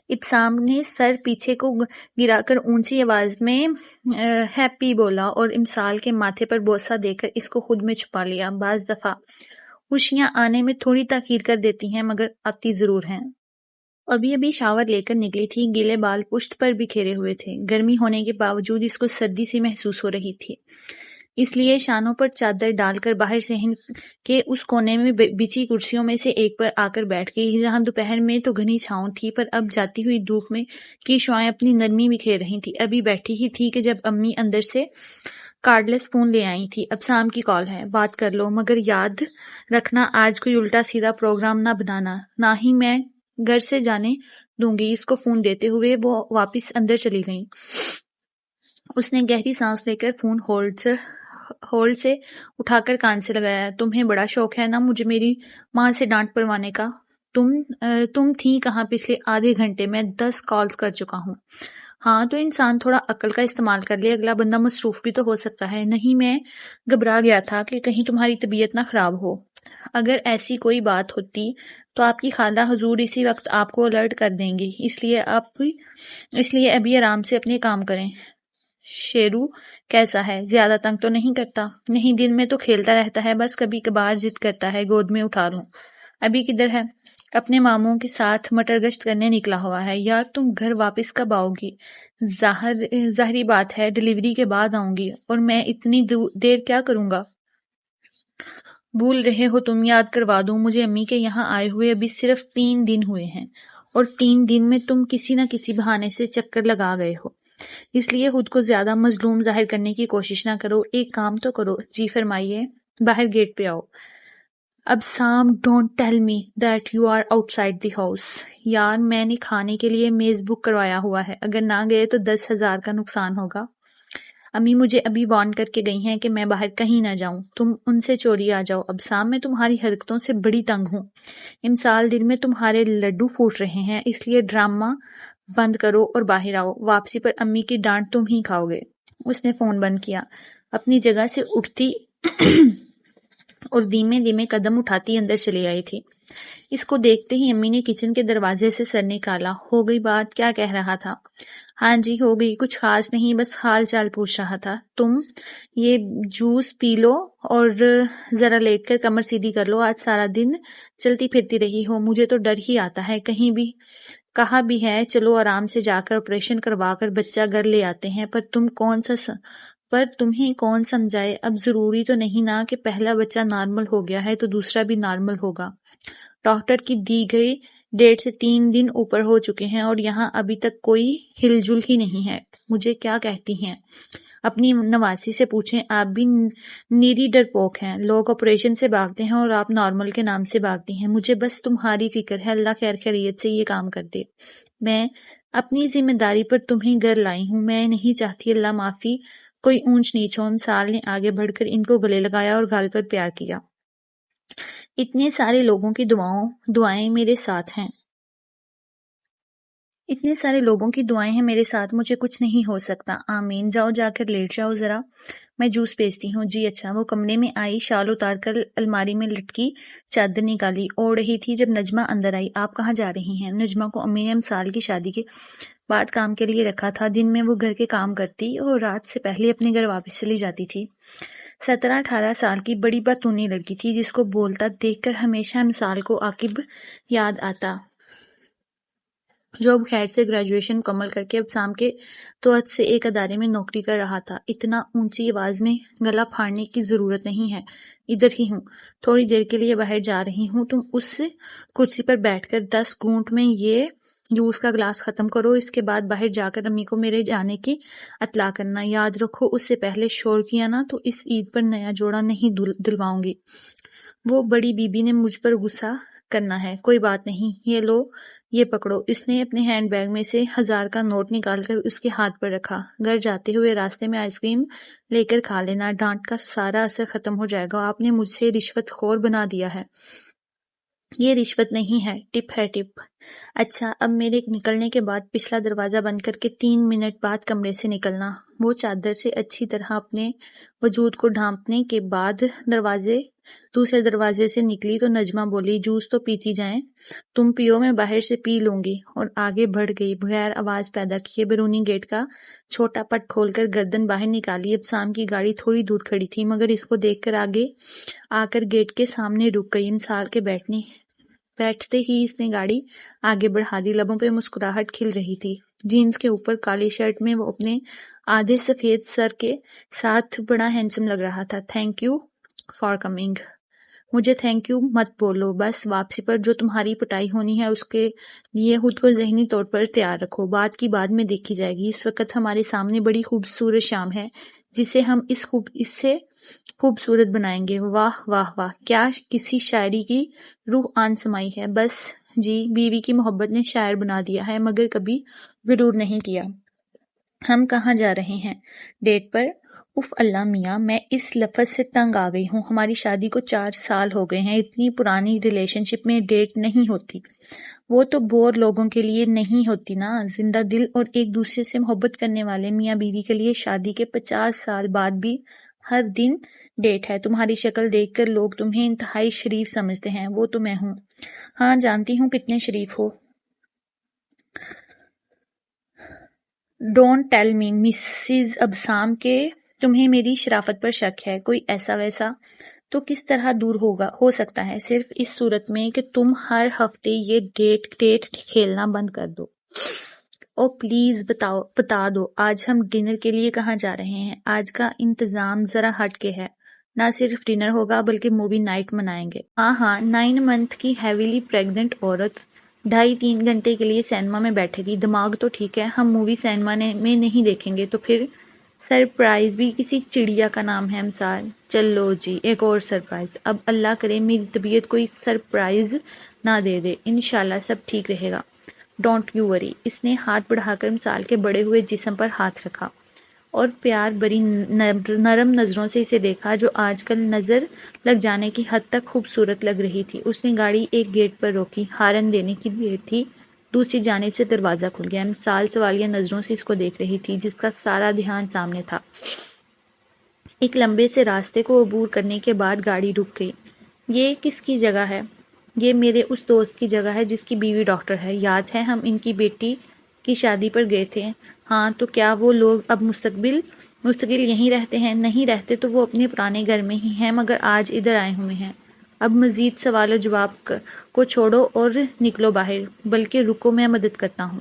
ابسام نے سر پیچھے کو گرا کر اونچی آواز میں ہیپی بولا اور امسال کے ماتھے پر بوسہ دے کر اس کو خود میں چھپا لیا۔ بعض دفعہ خوشیاں آنے میں تھوڑی تاخیر کر دیتی ہیں، مگر آتی ضرور ہیں۔ ابھی شاور لے کر نکلی تھی، گیلے بال پشت پر بکھیرے ہوئے تھے۔ گرمی ہونے کے باوجود اس کو سردی سی محسوس ہو رہی تھی، اس لیے شانوں پر چادر ڈال کر باہر صحن کے اس کونے میں بچھی کرسیوں میں سے ایک پر آ کر بیٹھ گئی، جہاں دوپہر میں تو گھنی چھاؤں تھی، پر اب جاتی ہوئی دھوپ میں کی شعاعیں اپنی نرمی بکھیر رہی تھی۔ ابھی بیٹھی ہی تھی کہ جب امی اندر سے کارڈلیس فون لے آئی تھی، ابسام کی کال ہے، بات کر لو، مگر یاد رکھنا آج کوئی الٹا سیدھا پروگرام نہ بنانا، نہ ہی میں گھر سے جانے دوں گی۔ اس کو فون دیتے ہوئے وہ واپس اندر چلی گئیں۔ اس نے گہری سانس لے کر فون ہولڈ سے اٹھا کر کان سے لگایا۔ تمہیں بڑا شوق ہے نا مجھے میری ماں سے ڈانٹ پڑوانے کا۔ تم تھی کہاں پچھلے آدھے گھنٹے میں 10 کالز کر چکا ہوں۔ ہاں تو انسان تھوڑا عقل کا استعمال کر لے، اگلا بندہ مصروف بھی تو ہو سکتا ہے۔ نہیں، میں گھبرا گیا تھا کہ کہیں تمہاری طبیعت نہ خراب ہو۔ اگر ایسی کوئی بات ہوتی تو آپ کی خالہ حضور اسی وقت آپ کو الرٹ کر دیں گی، اس لیے ابھی آرام سے اپنے کام کریں۔ شیرو کیسا ہے؟ زیادہ تنگ تو نہیں کرتا؟ نہیں، دن میں تو کھیلتا رہتا ہے، بس کبھی کبھار ضد کرتا ہے گود میں اٹھا لوں۔ ابھی کدھر ہے؟ اپنے ماموں کے ساتھ مٹر گشت کرنے نکلا ہوا ہے۔ یار تم گھر واپس کب آؤ گی؟ ظاہری بات ہے ڈیلیوری کے بعد آؤں گی، اور میں اتنی دیر کیا کروں گا؟ بھول رہے ہو تم، یاد کروا دوں، مجھے امی کے یہاں آئے ہوئے ابھی صرف 3 دن ہوئے ہیں، اور 3 دن میں تم کسی نہ کسی بہانے سے چکر لگا گئے ہو، اس لیے خود کو زیادہ مظلوم ظاہر کرنے کی کوشش نہ کرو، ایک کام تو کرو۔ جی فرمائیے۔ باہر گیٹ پہ آؤ۔ اب Sam don't tell me that you are outside the house. یار میں نے کھانے کے لیے میز بک کروایا ہوا ہے، اگر نہ گئے تو 10,000 کا نقصان ہوگا۔ امی مجھے ابھی وارن کر کے گئی ہیں کہ میں باہر کہیں نہ جاؤں، تم ان سے چوری آ جاؤ۔ اب سام میں تمہاری حرکتوں سے بڑی تنگ ہوں، امسال دن میں تمہارے لڈو پھوٹ رہے ہیں، اس لیے ڈرامہ بند کرو اور باہر آؤ، واپسی پر امی کی ڈانٹ تم ہی کھاؤ گے۔ اس نے فون بند کیا، اپنی جگہ سے اٹھتی اور دھیمے دھیمے قدم اٹھاتی اندر چلی آئی تھی۔ اس کو دیکھتے ہی امی نے کچن کے دروازے سے سر نکالا۔ ہو گئی بات؟ کیا کہہ رہا تھا؟ ہاں جی ہو گئی، کچھ خاص نہیں، بس حال چال پوچھ رہا تھا۔ تم یہ جوس پی لو اور ذرا لیٹ کر کمر سیدھی کر لو، آج سارا دن چلتی پھرتی رہی ہو، مجھے تو ڈر ہی آتا ہے، کہیں بھی کہا بھی ہے چلو آرام سے جا کر آپریشن کروا کر بچہ گھر لے آتے ہیں، پر تمہیں کون سمجھائے؟ اب ضروری تو نہیں نا کہ پہلا بچہ نارمل ہو گیا ہے تو دوسرا بھی نارمل ہوگا۔ ڈاکٹر کی دی گئی ڈیٹ سے 3 دن اوپر ہو چکے ہیں اور یہاں ابھی تک کوئی ہل جل ہی نہیں ہے۔ مجھے کیا کہتی ہیں؟ اپنی نواسی سے پوچھیں، آپ بھی نیری ڈرپوک ہیں، لوگ آپریشن سے بھاگتے ہیں اور آپ نارمل کے نام سے بھاگتی ہیں، مجھے بس تمہاری فکر ہے، اللہ خیر خیریت سے یہ کام کر دے۔ میں اپنی ذمہ داری پر تمہیں گھر لائی ہوں، میں نہیں چاہتی اللہ معافی کوئی اونچ نیچ ہو۔ امسال نے آگے بڑھ کر ان کو گلے لگایا اور گال پر پیار کیا۔ اتنے سارے لوگوں کی دعائیں میرے ساتھ ہیں، اتنے سارے لوگوں کی دعائیں ہیں میرے ساتھ، مجھے کچھ نہیں ہو سکتا۔ آمین۔ جاؤ جا کر لیٹ جاؤ ذرا، میں جوس بیچتی ہوں۔ جی اچھا۔ وہ کمرے میں آئی، شال اتار کر الماری میں لٹکی چادر نکالی، اوڑھ رہی تھی جب نجمہ اندر آئی۔ آپ کہاں جا رہی ہیں؟ نجمہ کو امی نے امسال کی شادی کے بعد کام کے لیے رکھا تھا، دن میں وہ گھر کے کام کرتی اور رات سے پہلے اپنے گھر واپس چلی جاتی تھی۔ 17-18 سال کی بڑی باتونی لڑکی تھی جس کو بولتا دیکھ کر ہمیشہ امسال کو عاقب یاد آتا، جو اب خیر سے گریجویشن مکمل کر کے اب سام کے توحد سے ایک ادارے میں نوکری کر رہا تھا۔ اتنا اونچی آواز میں گلا پھاڑنے کی ضرورت نہیں ہے، ادھر ہی ہوں، تھوڑی دیر کے لیے باہر جا رہی ہوں، تم اس کرسی پر بیٹھ کر 10 گھونٹ میں یہ جوس کا گلاس ختم کرو، اس کے بعد باہر جا کر امی کو میرے جانے کی اطلاع کرنا، یاد رکھو اس سے پہلے شور کیا نا تو اس عید پر نیا جوڑا نہیں دلواؤں گی۔ وہ بڑی بی بی نے مجھ پر غصہ کرنا ہے، کوئی بات نہیں، یہ لو یہ پکڑو۔ اس نے اپنے ہینڈ بیگ میں سے 1000 کا نوٹ نکال کر اس کے ہاتھ پر رکھا۔ گھر جاتے ہوئے راستے میں آئس کریم لے کر کھا لینا، ڈانٹ کا سارا اثر ختم ہو جائے گا۔ آپ نے مجھ سے رشوت خور بنا دیا ہے۔ یہ رشوت نہیں ہے، ٹپ ہے، ٹپ۔ اچھا اب میرے نکلنے کے بعد پچھلا دروازہ بند کر کے 3 منٹ بعد کمرے سے نکلنا۔ وہ چادر سے اچھی طرح اپنے وجود کو ڈھانپنے کے بعد دوسرے دروازے سے نکلی تو نجمہ بولی، جوس تو پیتی جائیں، تم پیو میں باہر سے پی لوں گی، اور آگے بڑھ گئی بغیر آواز پیدا کیے۔ بیرونی گیٹ کا چھوٹا پٹ کھول کر گردن باہر نکالی۔ اب سام کی گاڑی تھوڑی دور کھڑی تھی مگر اس کو دیکھ کر آگے آ کر گیٹ کے سامنے رک گئی۔ امسال کے بیٹھتے ہی اس نے گاڑی آگے بڑھا دی، لبوں پہ مسکراہٹ کھل رہی تھی۔ جینز کے اوپر کالی شرٹ میں وہ اپنے آدھے سفید سر کے ساتھ بڑا ہینڈسم لگ رہا تھا۔ Thank you for coming. مجھے تھینک یو مت بولو، بس واپسی پر جو تمہاری پٹائی ہونی ہے اس کے لیے خود کو ذہنی طور پر تیار رکھو، بات کی بعد میں دیکھی جائے گی۔ اس وقت ہمارے سامنے بڑی خوبصورت شام ہے جسے ہم اس سے خوبصورت بنائیں گے۔ واہ واہ واہ، کیا کسی شاعری کی روح آن سمائی ہے۔ بس جی، بیوی کی محبت نے شاعر بنا دیا ہے مگر کبھی غرور نہیں کیا۔ ہم کہاں جا رہے ہیں؟ Date per? اف اللہ میاں، میں اس لفظ سے تنگ آ گئی ہوں، ہماری شادی کو 4 سال ہو گئے ہیں، اتنی پرانی ریلیشن شپ میں ڈیٹ نہیں ہوتی، وہ تو بور لوگوں کے لیے نہیں ہوتی نا، زندہ دل اور ایک دوسرے سے محبت کرنے والے میاں بیوی کے لیے شادی کے 50 سال بعد بھی ہر دن ڈیٹ ہے۔ تمہاری شکل دیکھ کر لوگ تمہیں انتہائی شریف سمجھتے ہیں، وہ تو میں ہوں۔ ہاں جانتی ہوں کتنے شریف ہو۔ ڈونٹ ٹیل می مسز ابسام کہ تمہیں میری شرافت پر شک ہے. کوئی ایسا ویسا تو کس طرح دور ہو سکتا ہے؟ صرف اس صورت میں کہ تم ہر ہفتے یہ ڈیٹ کھیلنا بند کر دو. او پلیز بتا دو آج ہم ڈنر کے لیے کہاں جا رہے ہیں. آج کا انتظام ذرا ہٹ کے ہے. نہ صرف ڈنر ہوگا بلکہ مووی نائٹ منائیں گے. ہاں 9 منتھ کی ہیویلی پریگننٹ عورت 2.5-3 گھنٹے کے لیے سینما میں بیٹھے گی. دماغ تو ٹھیک ہے. ہم مووی سینما میں نہیں دیکھیں گے تو پھر سرپرائز بھی کسی چڑیا کا نام ہے امسال. چلو جی ایک اور سرپرائز. اب اللہ کرے میری طبیعت کوئی سرپرائز نہ دے دے. انشاءاللہ سب ٹھیک رہے گا. ڈونٹ یو وری. اس نے ہاتھ بڑھا کر امسال کے بڑے ہوئے جسم پر ہاتھ رکھا اور پیار بری نرم نظروں سے اسے دیکھا جو آج کل نظر لگ جانے کی حد تک خوبصورت لگ رہی تھی. اس نے گاڑی ایک گیٹ پر روکی. ہارن دینے کی دیر تھی. دوسری جانب سے دروازہ کھل گیا. امسال سوالیہ نظروں سے اس کو دیکھ رہی تھی جس کا سارا دھیان سامنے تھا. ایک لمبے سے راستے کو عبور کرنے کے بعد گاڑی رک گئی. یہ کس کی جگہ ہے؟ یہ میرے اس دوست کی جگہ ہے جس کی بیوی ڈاکٹر ہے. یاد ہے ہم ان کی بیٹی کی شادی پر گئے تھے. ہاں تو کیا وہ لوگ اب مستقل یہیں رہتے ہیں؟ نہیں رہتے تو وہ اپنے پرانے گھر میں ہی ہیں مگر آج ادھر آئے ہوئے ہیں. اب مزید سوال و جواب کو چھوڑو اور نکلو باہر. بلکہ رکو میں مدد کرتا ہوں.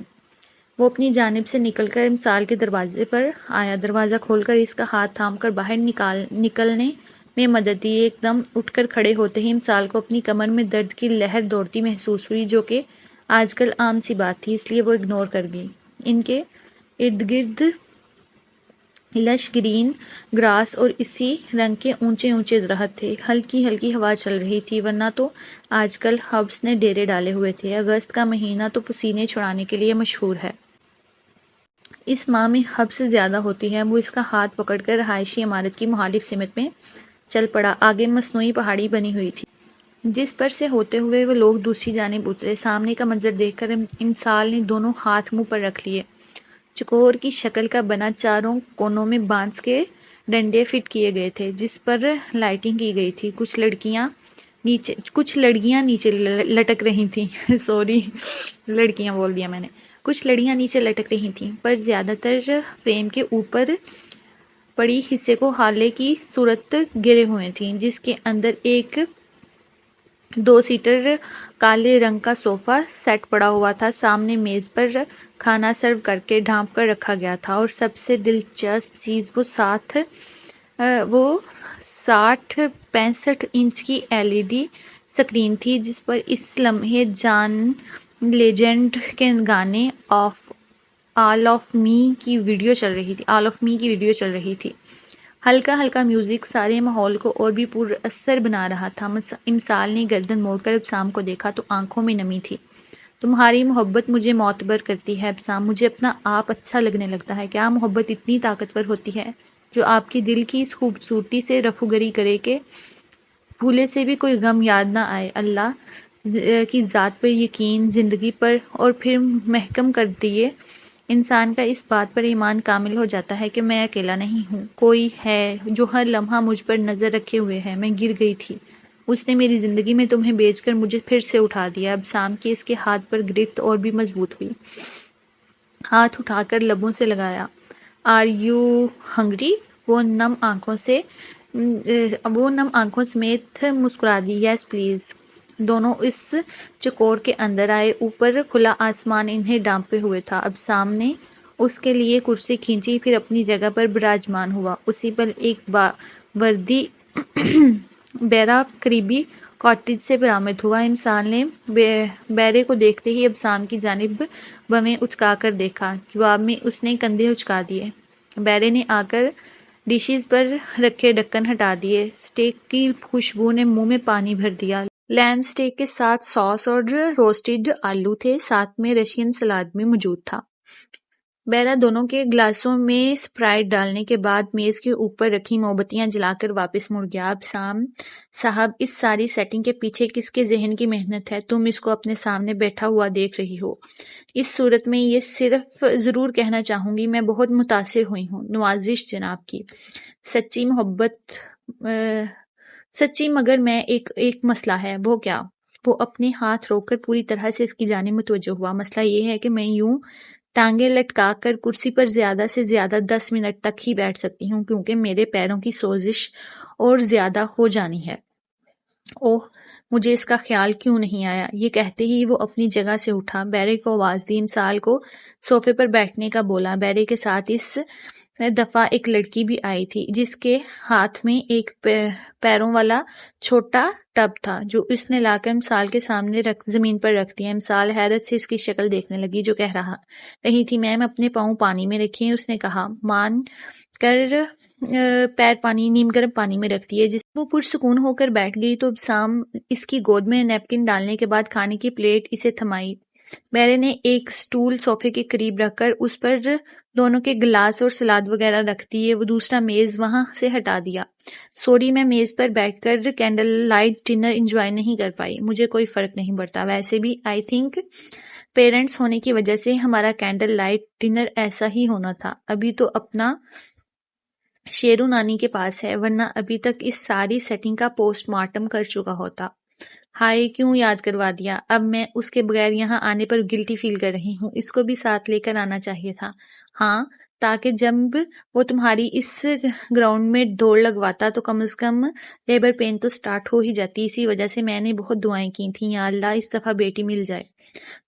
وہ اپنی جانب سے نکل کر امسال کے دروازے پر آیا. دروازہ کھول کر اس کا ہاتھ تھام کر باہر نکلنے میں مدد دی. ایک دم اٹھ کر کھڑے ہوتے ہی امسال کو اپنی کمر میں درد کی لہر دوڑتی محسوس ہوئی جو کہ آج کل عام سی بات تھی اس لیے وہ اگنور کر گئی. ان کے ارد گرد لش گرین گراس اور اسی رنگ کے اونچے درخت تھے. ہلکی ہلکی ہوا چل رہی تھی ورنہ تو آج کل ہبس نے ڈیرے ڈالے ہوئے تھے. اگست کا مہینہ تو پسینے چھڑانے کے لیے مشہور ہے. اس ماہ میں ہبس زیادہ ہوتی ہے. وہ اس کا ہاتھ پکڑ کر رہائشی عمارت کی مخالف سمت میں چل پڑا. آگے مصنوعی پہاڑی بنی ہوئی تھی جس پر سے ہوتے ہوئے وہ لوگ دوسری جانب اترے. سامنے کا منظر دیکھ کر امسال نے دونوں ہاتھ منہ پر رکھ لیے. چکور کی شکل کا بنا چاروں کونوں میں بانس کے ڈنڈے فٹ کیے گئے تھے جس پر لائٹنگ کی گئی تھی. کچھ لڑکیاں نیچے لٹک رہی تھیں. سوری لڑکیاں بول دیا میں نے. کچھ لڑیاں نیچے لٹک رہی تھیں پر زیادہ تر فریم کے اوپر پڑی حصے کو ہالے کی صورت گرے ہوئے تھیں جس کے اندر ایک 2 سیٹر کالے رنگ کا صوفہ سیٹ پڑا ہوا تھا. سامنے میز پر کھانا سرو کر کے ڈھانپ کر رکھا گیا تھا اور سب سے دلچسپ چیز وہ 60-65 انچ کی LED سکرین تھی جس پر اس لمحے جان لیجنڈ کے گانے آل آف می کی ویڈیو چل رہی تھی. ہلکا میوزک سارے ماحول کو اور بھی پر اثر بنا رہا تھا. امسال نے گردن موڑ کر ابسام کو دیکھا تو آنکھوں میں نمی تھی. تمہاری محبت مجھے معتبر کرتی ہے ابسام. مجھے اپنا آپ اچھا لگنے لگتا ہے. کیا محبت اتنی طاقتور ہوتی ہے جو آپ کے دل کی اس خوبصورتی سے رفوگری کرے کہ بھولے سے بھی کوئی غم یاد نہ آئے. اللہ کی ذات پر یقین زندگی پر اور پھر محکم کر دیے انسان کا اس بات پر ایمان کامل ہو جاتا ہے کہ میں اکیلا نہیں ہوں. کوئی ہے جو ہر لمحہ مجھ پر نظر رکھے ہوئے ہے. میں گر گئی تھی. اس نے میری زندگی میں تمہیں بیچ کر مجھے پھر سے اٹھا دیا. ابسام کی اس کے ہاتھ پر گرفت اور بھی مضبوط ہوئی. ہاتھ اٹھا کر لبوں سے لگایا. Are you hungry? وہ نم آنکھوں سمیت مسکرا دی. یس پلیز. دونوں اس چکور کے اندر آئے. اوپر کھلا آسمان انہیں ڈھانپے ہوئے تھا. ابسام نے اس کے لیے کرسی کھینچی پھر اپنی جگہ پر براجمان ہوا. اسی پل ایک باوردی بیرا قریبی کاٹیج سے برآمد ہوا. امسال نے بیرے کو دیکھتے ہی ابسام کی جانب بویں اچکا کر دیکھا. جواب میں اس نے کندھے اچکا دیے. بیرے نے آ کر ڈشز پر رکھے ڈھکن ہٹا دیے. اسٹیک کی خوشبو نے منہ میں پانی بھر دیا. لیمب اسٹیک کے ساتھ ساس اور روسٹڈ آلو تھے. ساتھ میں رشین سلاد بھی موجود تھا. بیرا دونوں کے گلاسوں میں اسپرائٹ ڈالنے کے بعد میز کے اوپر رکھی موم بتیاں جلا کر واپس مڑ گیا. ابسام صاحب اس ساری سیٹنگ کے پیچھے کس کے ذہن کی محنت ہے؟ تم اس کو اپنے سامنے بیٹھا ہوا دیکھ رہی ہو. اس صورت میں یہ صرف ضرور کہنا چاہوں گی میں بہت متاثر ہوئی ہوں. نوازش جناب کی. سچی مگر میں ایک مسئلہ ہے. وہ کیا؟ وہ اپنے ہاتھ روک کر پوری طرح سے اس کی جانب متوجہ ہوا. مسئلہ یہ ہے کہ میں یوں ٹانگیں لٹکا کر کرسی پر زیادہ سے زیادہ 10 منٹ تک ہی بیٹھ سکتی ہوں کیونکہ میرے پیروں کی سوزش اور زیادہ ہو جانی ہے۔ اوہ، مجھے اس کا خیال کیوں نہیں آیا؟ یہ کہتے ہی وہ اپنی جگہ سے اٹھا، بیرے کو آواز دی، امسال کو صوفے پر بیٹھنے کا بولا۔ بیرے کے ساتھ اس دفعہ ایک لڑکی بھی آئی تھی جس کے ہاتھ میں ایک پیروں والا چھوٹا ٹب تھا جو اس نے لا کر امسال کے سامنے زمین پر رکھ دیا۔ امسال حیرت سے اس کی شکل دیکھنے لگی جو کہہ رہی تھی، میم اپنے پاؤں پانی میں رکھیے۔ اس نے کہا، مان کر پیر نیم گرم پانی میں رکھ دیے۔ جس وہ پرسکون ہو کر بیٹھ گئی تو ابسام اس کی گود میں نیپکن ڈالنے کے بعد کھانے کی پلیٹ اسے تھمائی۔ بیرے نے ایک سٹول صوفے کے قریب رکھ کر اس پر دونوں کے گلاس اور سلاد وغیرہ رکھ دیے۔ وہ دوسرا میز وہاں سے ہٹا دیا۔ سوری، میں میز پر بیٹھ کر کینڈل لائٹ ڈنر انجوائے نہیں کر پائی۔ مجھے کوئی فرق نہیں پڑتا، ویسے بھی آئی تھنک پیرنٹس ہونے کی وجہ سے ہمارا کینڈل لائٹ ڈنر ایسا ہی ہونا تھا۔ ابھی تو اپنا شیرو نانی کے پاس ہے، ورنہ ابھی تک اس ساری سیٹنگ کا پوسٹ مارٹم کر چکا ہوتا۔ ہائے، کیوں یاد کروا دیا؟ اب میں اس کے بغیر یہاں آنے پر گلٹی فیل کر رہی ہوں۔ اس کو بھی ساتھ لے کر آنا چاہیے تھا۔ ہاں، تاکہ جب وہ تمہاری اس گراؤنڈ میں دوڑ لگواتا تو کم از کم لیبر پین تو سٹارٹ ہو ہی جاتی۔ اسی وجہ سے میں نے بہت دعائیں کی تھیں، یا اللہ اس دفعہ بیٹی مل جائے۔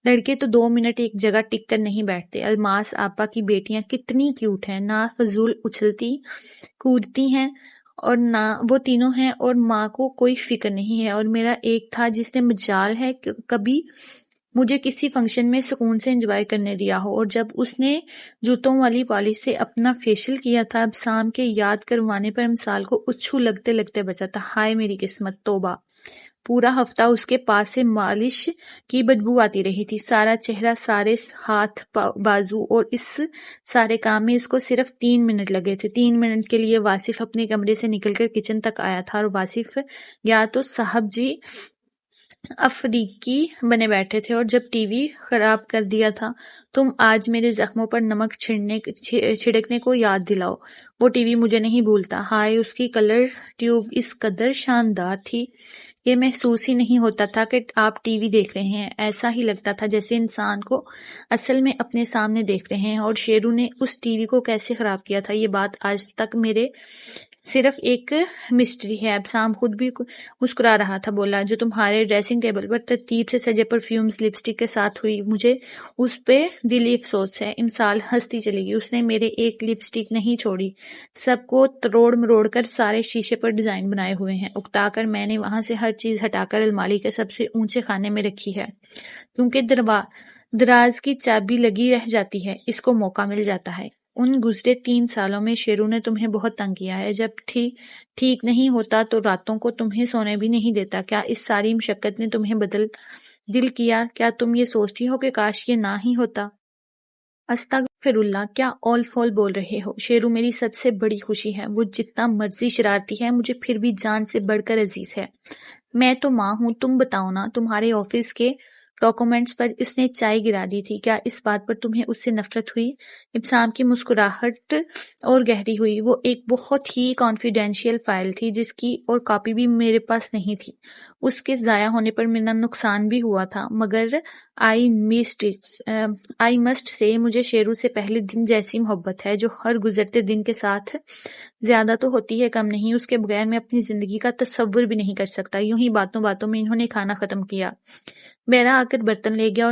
لڑکے تو 2 منٹ ایک جگہ ٹک کر نہیں بیٹھتے۔ الماس آپا کی بیٹیاں کتنی کیوٹ ہیں، نہ فضول اچھلتی کودتی ہیں اور نہ وہ تینوں ہیں، اور ماں کو کوئی فکر نہیں ہے۔ اور میرا ایک تھا جس نے مجال ہے کبھی مجھے کسی فنکشن میں سکون سے انجوائے کرنے دیا ہو، اور جب اس نے جوتوں والی پالش سے اپنا فیشل کیا تھا ابسام کے یاد کروانے پر امسال کو اچھو لگتے لگتے بچا تھا۔ ہائے میری قسمت، توبہ! پورا ہفتہ اس کے پاس سے مالش کی بدبو آتی رہی تھی۔ سارا چہرہ، سارے ہاتھ بازو، اور اس سارے کام میں اس کو صرف 3 منٹ لگے تھے۔ 3 منٹ کے لیے واصف اپنے کمرے سے نکل کر کچن تک آیا تھا، اور واصف گیا تو صاحب جی افریقی بنے بیٹھے تھے، اور جب ٹی وی خراب کر دیا تھا، تم آج میرے زخموں پر نمک چھڑکنے کو یاد دلاؤ۔ وہ ٹی وی مجھے نہیں بھولتا۔ ہائے، اس کی کلر ٹیوب اس قدر شاندار تھی، یہ محسوس ہی نہیں ہوتا تھا کہ آپ ٹی وی دیکھ رہے ہیں۔ ایسا ہی لگتا تھا جیسے انسان کو اصل میں اپنے سامنے دیکھ رہے ہیں۔ اور شیرو نے اس ٹی وی کو کیسے خراب کیا تھا، یہ بات آج تک میرے صرف ایک مسٹری ہے۔ ابسام خود بھی مسکرا رہا تھا، بولا، جو تمہارے ڈریسنگ ٹیبل پر ترتیب سے سجے پرفیومز لپسٹک کے ساتھ ہوئی، مجھے اس پہ دلی افسوس ہے۔ امسال ہنستی چلی گئی۔ اس نے میرے ایک لپسٹک نہیں چھوڑی، سب کو تروڑ مروڑ کر سارے شیشے پر ڈیزائن بنائے ہوئے ہیں۔ اکتا کر میں نے وہاں سے ہر چیز ہٹا کر الماری کے سب سے اونچے خانے میں رکھی ہے، کیونکہ دراز کی چابی لگی رہ جاتی ہے، اس کو موقع مل جاتا ہے۔ ان گزرے 3 سالوں میں شیرو نے تمہیں بہت تنگ کیا ہے۔ جب ٹھیک نہیں ہوتا تو راتوں کو تمہیں سونے بھی نہیں دیتا۔ کیا اس ساری مشقت نے تمہیں دل کیا؟ کیا تم یہ سوچتی ہو کہ کاش یہ نہ ہی ہوتا؟ استغفر اللہ، کیا اول فول بول رہے ہو؟ شیرو میری سب سے بڑی خوشی ہے۔ وہ جتنا مرضی شرارتی ہے، مجھے پھر بھی جان سے بڑھ کر عزیز ہے۔ میں تو ماں ہوں، تم بتاؤ نا، تمہارے آفس کے ڈاکومنٹس پر اس نے چائے گرا دی تھی، کیا اس بات پر تمہیں اس سے نفرت ہوئی؟ ابسام کی مسکراہٹ اور گہری ہوئی۔ وہ ایک بہت ہی کانفیڈینشیل فائل تھی جس کی اور کاپی بھی میرے پاس نہیں تھی۔ اس کے ضائع ہونے پر میرا نقصان بھی ہوا تھا، مگر آئی مسٹ سے مجھے شیرو سے پہلے دن جیسی محبت ہے، جو ہر گزرتے دن کے ساتھ زیادہ تو ہوتی ہے، کم نہیں۔ اس کے بغیر میں اپنی زندگی کا تصور بھی نہیں کر سکتا۔ یوں ہی باتوں باتوں میں انہوں نے کھانا ختم کیا۔ بیرا آ کر برتن لے گیا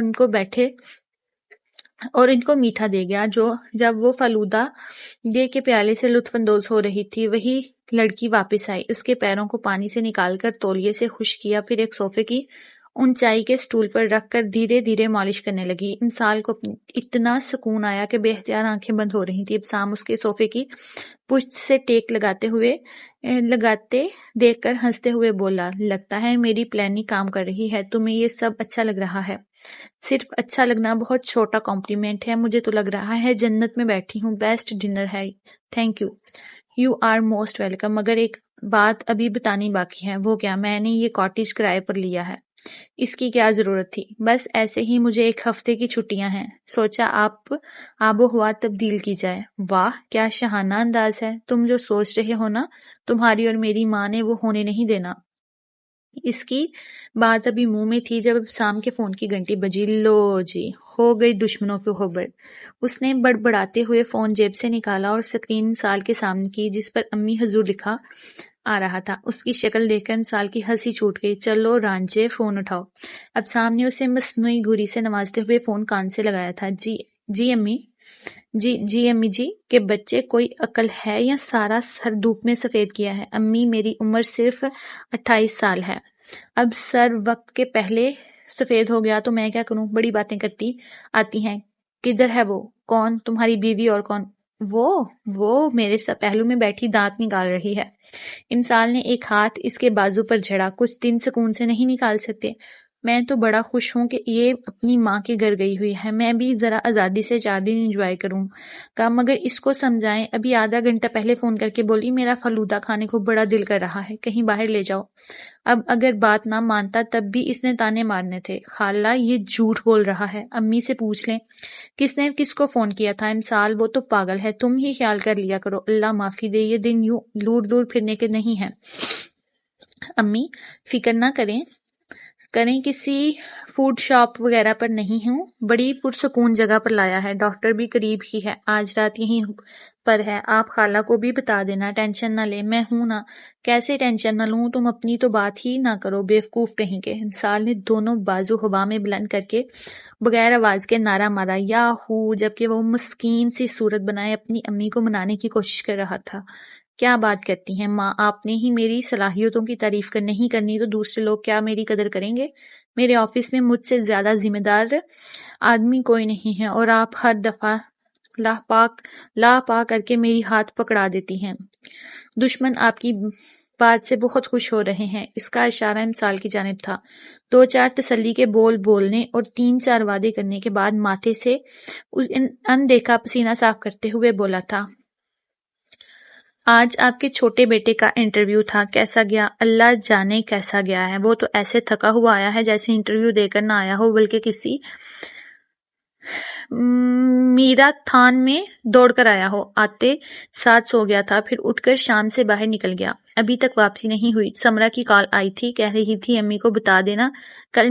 اور ان کو میٹھا دے گیا۔ جب وہ فلودہ دے کے پیالے سے لطف اندوز ہو رہی تھی، وہی لڑکی واپس آئی۔ اس کے پیروں کو پانی سے نکال کر تولیے سے خشک کیا، پھر ایک صوفے کی اونچائی کے سٹول پر رکھ کر دھیرے دھیرے مالش کرنے لگی۔ امسال کو اتنا سکون آیا کہ بے اختیار آنکھیں بند ہو رہی تھی۔ ابسام اس کے صوفے کی پشت سے ٹیک لگاتے دیکھ کر ہنستے ہوئے بولا، لگتا ہے میری پلاننگ کام کر رہی ہے، تمہیں یہ سب اچھا لگ رہا ہے۔ صرف اچھا لگنا بہت چھوٹا کمپلیمنٹ ہے، مجھے تو لگ رہا ہے جنت میں بیٹھی ہوں۔ بیسٹ ڈنر ہے، thank you. You are most welcome. مگر ایک بات ابھی بتانی باقی ہے۔ وہ کیا؟ میں نے یہ کاٹیج کرائے پر لیا ہے۔ اس کی کیا ضرورت تھی؟ بس ایسے ہی، مجھے 1 ہفتے کی چھٹیاں ہیں، سوچا آب و ہوا تبدیل کی جائے۔ واہ، کیا شاہانہ انداز ہے۔ تم جو سوچ رہے ہو نا، تمہاری اور میری ماں نے وہ ہونے نہیں دینا۔ اس کی بات ابھی منہ میں تھی جب سام کے فون کی گھنٹی بجی۔ لو جی، ہو گئی دشمنوں کی خبر۔ اس نے بڑبڑاتے ہوئے فون جیب سے نکالا اور سکرین سال کے سامنے کی جس پر امی حضور لکھا آ رہا تھا۔ اس کی شکل دیکھ کر سال کی ہنسی چھوٹ گئی۔ چلو رانجھے، فون اٹھاؤ۔ اب سام نے اسے مصنوعی گھڑی سے نوازتے ہوئے فون کان سے لگایا تھا۔ جی امی، جی امی جی، کہ بچے کوئی عقل ہے یا سارا سر دھوپ میں سفید کیا ہے؟ امی، میری عمر صرف 28 سال ہے۔ اب سر وقت کے پہلے سفید ہو گیا تو میں کیا کروں؟ بڑی باتیں کرتی آتی ہیں۔ کدھر ہے وہ؟ کون؟ تمہاری بیوی؟ اور کون؟ وہ میرے پہلو میں بیٹھی دانت نکال رہی ہے۔ امسال نے ایک ہاتھ اس کے بازو پر جھڑا۔ کچھ دن سکون سے نہیں نکال سکتے؟ میں تو بڑا خوش ہوں کہ یہ اپنی ماں کے گھر گئی ہوئی ہے، میں بھی ذرا آزادی سے 4 دن انجوائے کروں گا، مگر اس کو سمجھائیں۔ ابھی آدھا گھنٹہ پہلے فون کر کے بولی میرا فلودہ کھانے کو بڑا دل کر رہا ہے، کہیں باہر لے جاؤ۔ اب اگر بات نہ مانتا تب بھی اس نے تانے مارنے تھے۔ خالہ یہ جھوٹ بول رہا ہے، امی سے پوچھ لیں کس نے کس کو فون کیا تھا۔ امسال وہ تو پاگل ہے، تم ہی خیال کر لیا کرو۔ اللہ معافی دے، یہ دن یوں دور پھرنے کے نہیں ہیں۔ امی فکر نہ کریں کسی فوڈ شاپ وغیرہ پر نہیں ہوں، بڑی پرسکون جگہ پر لایا ہے، ڈاکٹر بھی قریب ہی ہے، آج رات یہیں پر ہے، آپ خالہ کو بھی بتا دینا، ٹینشن نہ لے، میں ہوں نا۔ کیسے ٹینشن نہ لوں؟ تم اپنی تو بات ہی نہ کرو، بیوقوف کہیں کے۔ امسال نے دونوں بازو ہوا میں بلند کر کے بغیر آواز کے نعرہ مارا، یا ہو، جبکہ وہ مسکین سی صورت بنائے اپنی امی کو منانے کی کوشش کر رہا تھا۔ کیا بات کرتی ہیں ماں، آپ نے ہی میری صلاحیتوں کی تعریف نہیں کرنی تو دوسرے لوگ کیا میری قدر کریں گے؟ میرے آفس میں مجھ سے زیادہ ذمہ دار آدمی کوئی نہیں ہے اور آپ ہر دفعہ لا پا کر کے میری ہاتھ پکڑا دیتی ہیں۔ دشمن آپ کی بات سے بہت خوش ہو رہے ہیں۔ اس کا اشارہ امسال کی جانب تھا۔ 2-4 تسلی کے بول بولنے اور 3-4 وعدے کرنے کے بعد ماتھے سے اندیکھا پسینہ صاف کرتے ہوئے بولا تھا، آج آپ کے چھوٹے بیٹے کا انٹرویو تھا، کیسا گیا؟ اللہ جانے کیسا گیا ہے، وہ تو ایسے تھکا ہوا آیا ہے جیسے انٹرویو دے کر نہ آیا ہو بلکہ کسی میراتھن میں دوڑ کر آیا ہو۔ آتے ساتھ سو گیا تھا، پھر اٹھ کر شام سے باہر نکل گیا، ابھی تک واپسی نہیں ہوئی۔ سمرا کی کال آئی تھی، کہہ رہی تھی امی کو بتا دینا کل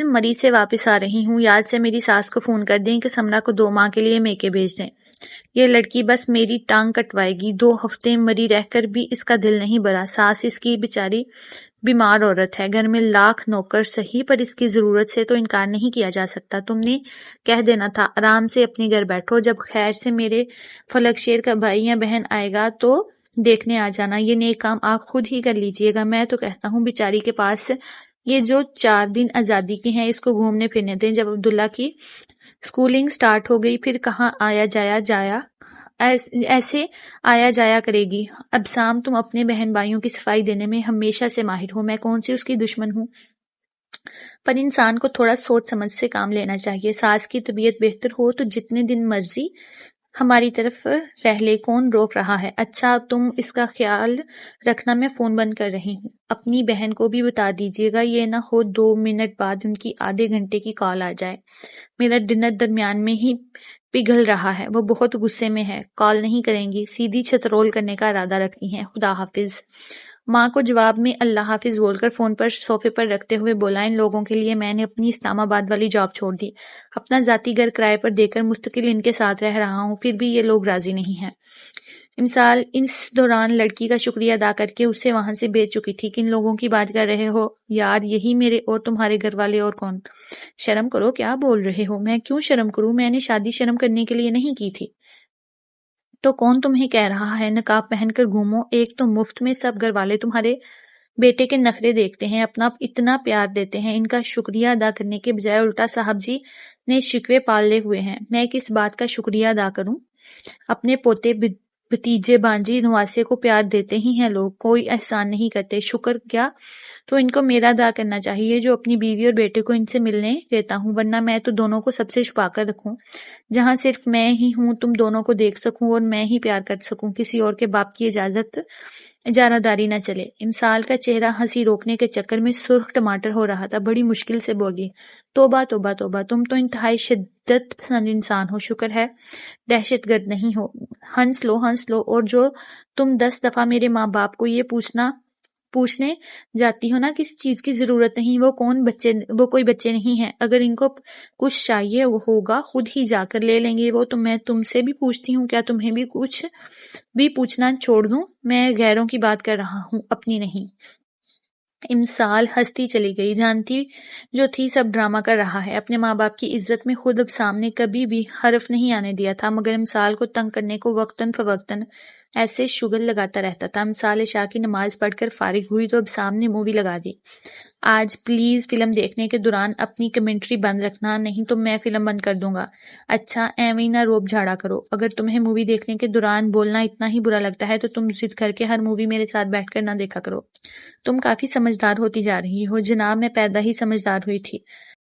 مری سے واپس آ رہی ہوں، یاد سے میری ساس کو فون کر دیں کہ سمرا کو 2 ماہ کے لیے میکے بھیج دیں، یہ لڑکی بس میری ٹانگ کٹوائے گی۔ 2 ہفتے مری رہ کر بھی اس کا دل نہیں بھرا، ساس اس کی بیچاری بیمار عورت ہے، گھر میں لاکھ نوکر سہی پر اس کی ضرورت سے تو انکار نہیں کیا جا سکتا۔ تم نے کہہ دینا تھا آرام سے اپنے گھر بیٹھو، جب خیر سے میرے فلک شیر کا بھائی یا بہن آئے گا تو دیکھنے آ جانا، یہ نیک کام آپ خود ہی کر لیجئے گا۔ میں تو کہتا ہوں بیچاری کے پاس یہ جو 4 دن آزادی کے ہیں اس کو گھومنے پھرنے دیں، جب عبداللہ کی سکولنگ سٹارٹ ہو گئی پھر کہاں ایسے آیا جایا کرے گی۔ اب سام، تم اپنے بہن بھائیوں کی صفائی دینے میں ہمیشہ سے ماہر ہو، میں کون سی اس کی دشمن ہوں؟ پر انسان کو تھوڑا سوچ سمجھ سے کام لینا چاہیے۔ ساس کی طبیعت بہتر ہو تو جتنے دن مرضی ہماری طرف رہ لے، کون روک رہا ہے؟ اچھا تم اس کا خیال رکھنا، میں فون بند کر رہی ہوں۔ اپنی بہن کو بھی بتا دیجیے گا، یہ نہ ہو 2 منٹ بعد ان کی آدھے گھنٹے کی کال آ جائے۔ میرا ڈنر درمیان میں ہی پگھل رہا ہے، وہ بہت غصے میں ہے، کال نہیں کریں گی، سیدھی چھترول کرنے کا ارادہ رکھتی ہیں، خدا حافظ۔ ماں کو جواب میں اللہ حافظ بول کر فون پر صوفے پر رکھتے ہوئے بولا، ان لوگوں کے لیے میں نے اپنی اسلام آباد والی جاب چھوڑ دی، اپنا ذاتی گھر کرائے پر دے کر مستقل ان کے ساتھ رہ رہا ہوں، پھر بھی یہ لوگ راضی نہیں ہیں۔ امسال اس دوران لڑکی کا شکریہ ادا کر کے اسے وہاں سے بھیج چکی تھی۔ کن لوگوں کی بات کر رہے ہو یار؟ یہی میرے اور تمہارے گھر والے، اور کون؟ شرم کرو، کیا بول رہے ہو؟ میں کیوں شرم کروں؟ میں نے شادی شرم کرنے کے لیے نہیں کی تھی۔ تو کون تمہیں کہہ رہا ہے نقاب پہن کر گھومو؟ ایک تو مفت میں سب گھر والے تمہارے بیٹے کے نخرے دیکھتے ہیں، اپنا اتنا پیار دیتے ہیں، ان کا شکریہ ادا کرنے کے بجائے الٹا صاحب جی نے شکوے پالے ہوئے ہیں۔ میں کس بات کا شکریہ ادا کروں؟ اپنے پوتے بھتیجے بانجی نواسے کو پیار دیتے ہی ہیں لوگ، کوئی احسان نہیں کرتے، شکر کیا تو ان کو میرا ادا کرنا چاہیے جو اپنی بیوی اور بیٹے کو ان سے ملنے دیتا ہوں، ورنہ میں تو دونوں کو سب سے چھپا کر رکھوں، جہاں صرف میں ہی ہوں، تم دونوں کو دیکھ سکوں اور میں ہی پیار کر سکوں، کسی اور کے باپ کی اجارہ داری نہ چلے۔ امسال کا چہرہ ہنسی روکنے کے چکر میں سرخ ٹماٹر ہو رہا تھا، بڑی مشکل سے بولی، توبہ توبہ توبہ، تم تو انتہائی شدت پسند انسان ہو، شکر ہے دہشت گرد نہیں ہو۔ ہنس لو اور جو تم 10 دفعہ میرے ماں باپ کو یہ پوچھنا پوچھنے جاتی ہو نا کسی چیز کی ضرورت نہیں، وہ کوئی بچے نہیں ہیں، اگر ان کو کچھ چاہیے ہوگا خود ہی جا کر لے لیں گے وہ تو میں تم سے بھی پوچھتی ہوں، کیا تمہیں بھی کچھ بھی پوچھنا چھوڑ دوں؟ میں غیروں کی بات کر رہا ہوں، اپنی نہیں۔ امسال ہنستی چلی گئی، جانتی جو تھی سب ڈرامہ کر رہا ہے، اپنے ماں باپ کی عزت میں خود اب سامنے کبھی بھی حرف نہیں آنے دیا تھا، مگر امسال کو تنگ کرنے کو وقتاً فوقتاً ایسے شگل لگاتا رہتا تھا۔ امسال عشاء کی نماز پڑھ کر فارغ ہوئی تو اب سامنے مووی لگا دی۔ آج پلیز فلم دیکھنے کے دوران اپنی کمنٹری بند رکھنا، نہیں تو میں فلم بند کر دوں گا۔ اچھا ایویں نہ روب جھاڑا کرو، اگر تمہیں مووی دیکھنے کے دوران بولنا اتنا ہی برا لگتا ہے تو تم ضد کر کے ہر مووی میرے ساتھ بیٹھ کر نہ دیکھا کرو۔ تم کافی سمجھدار ہوتی جا رہی ہو۔ جناب میں پیدا ہی سمجھدار ہوئی تھی۔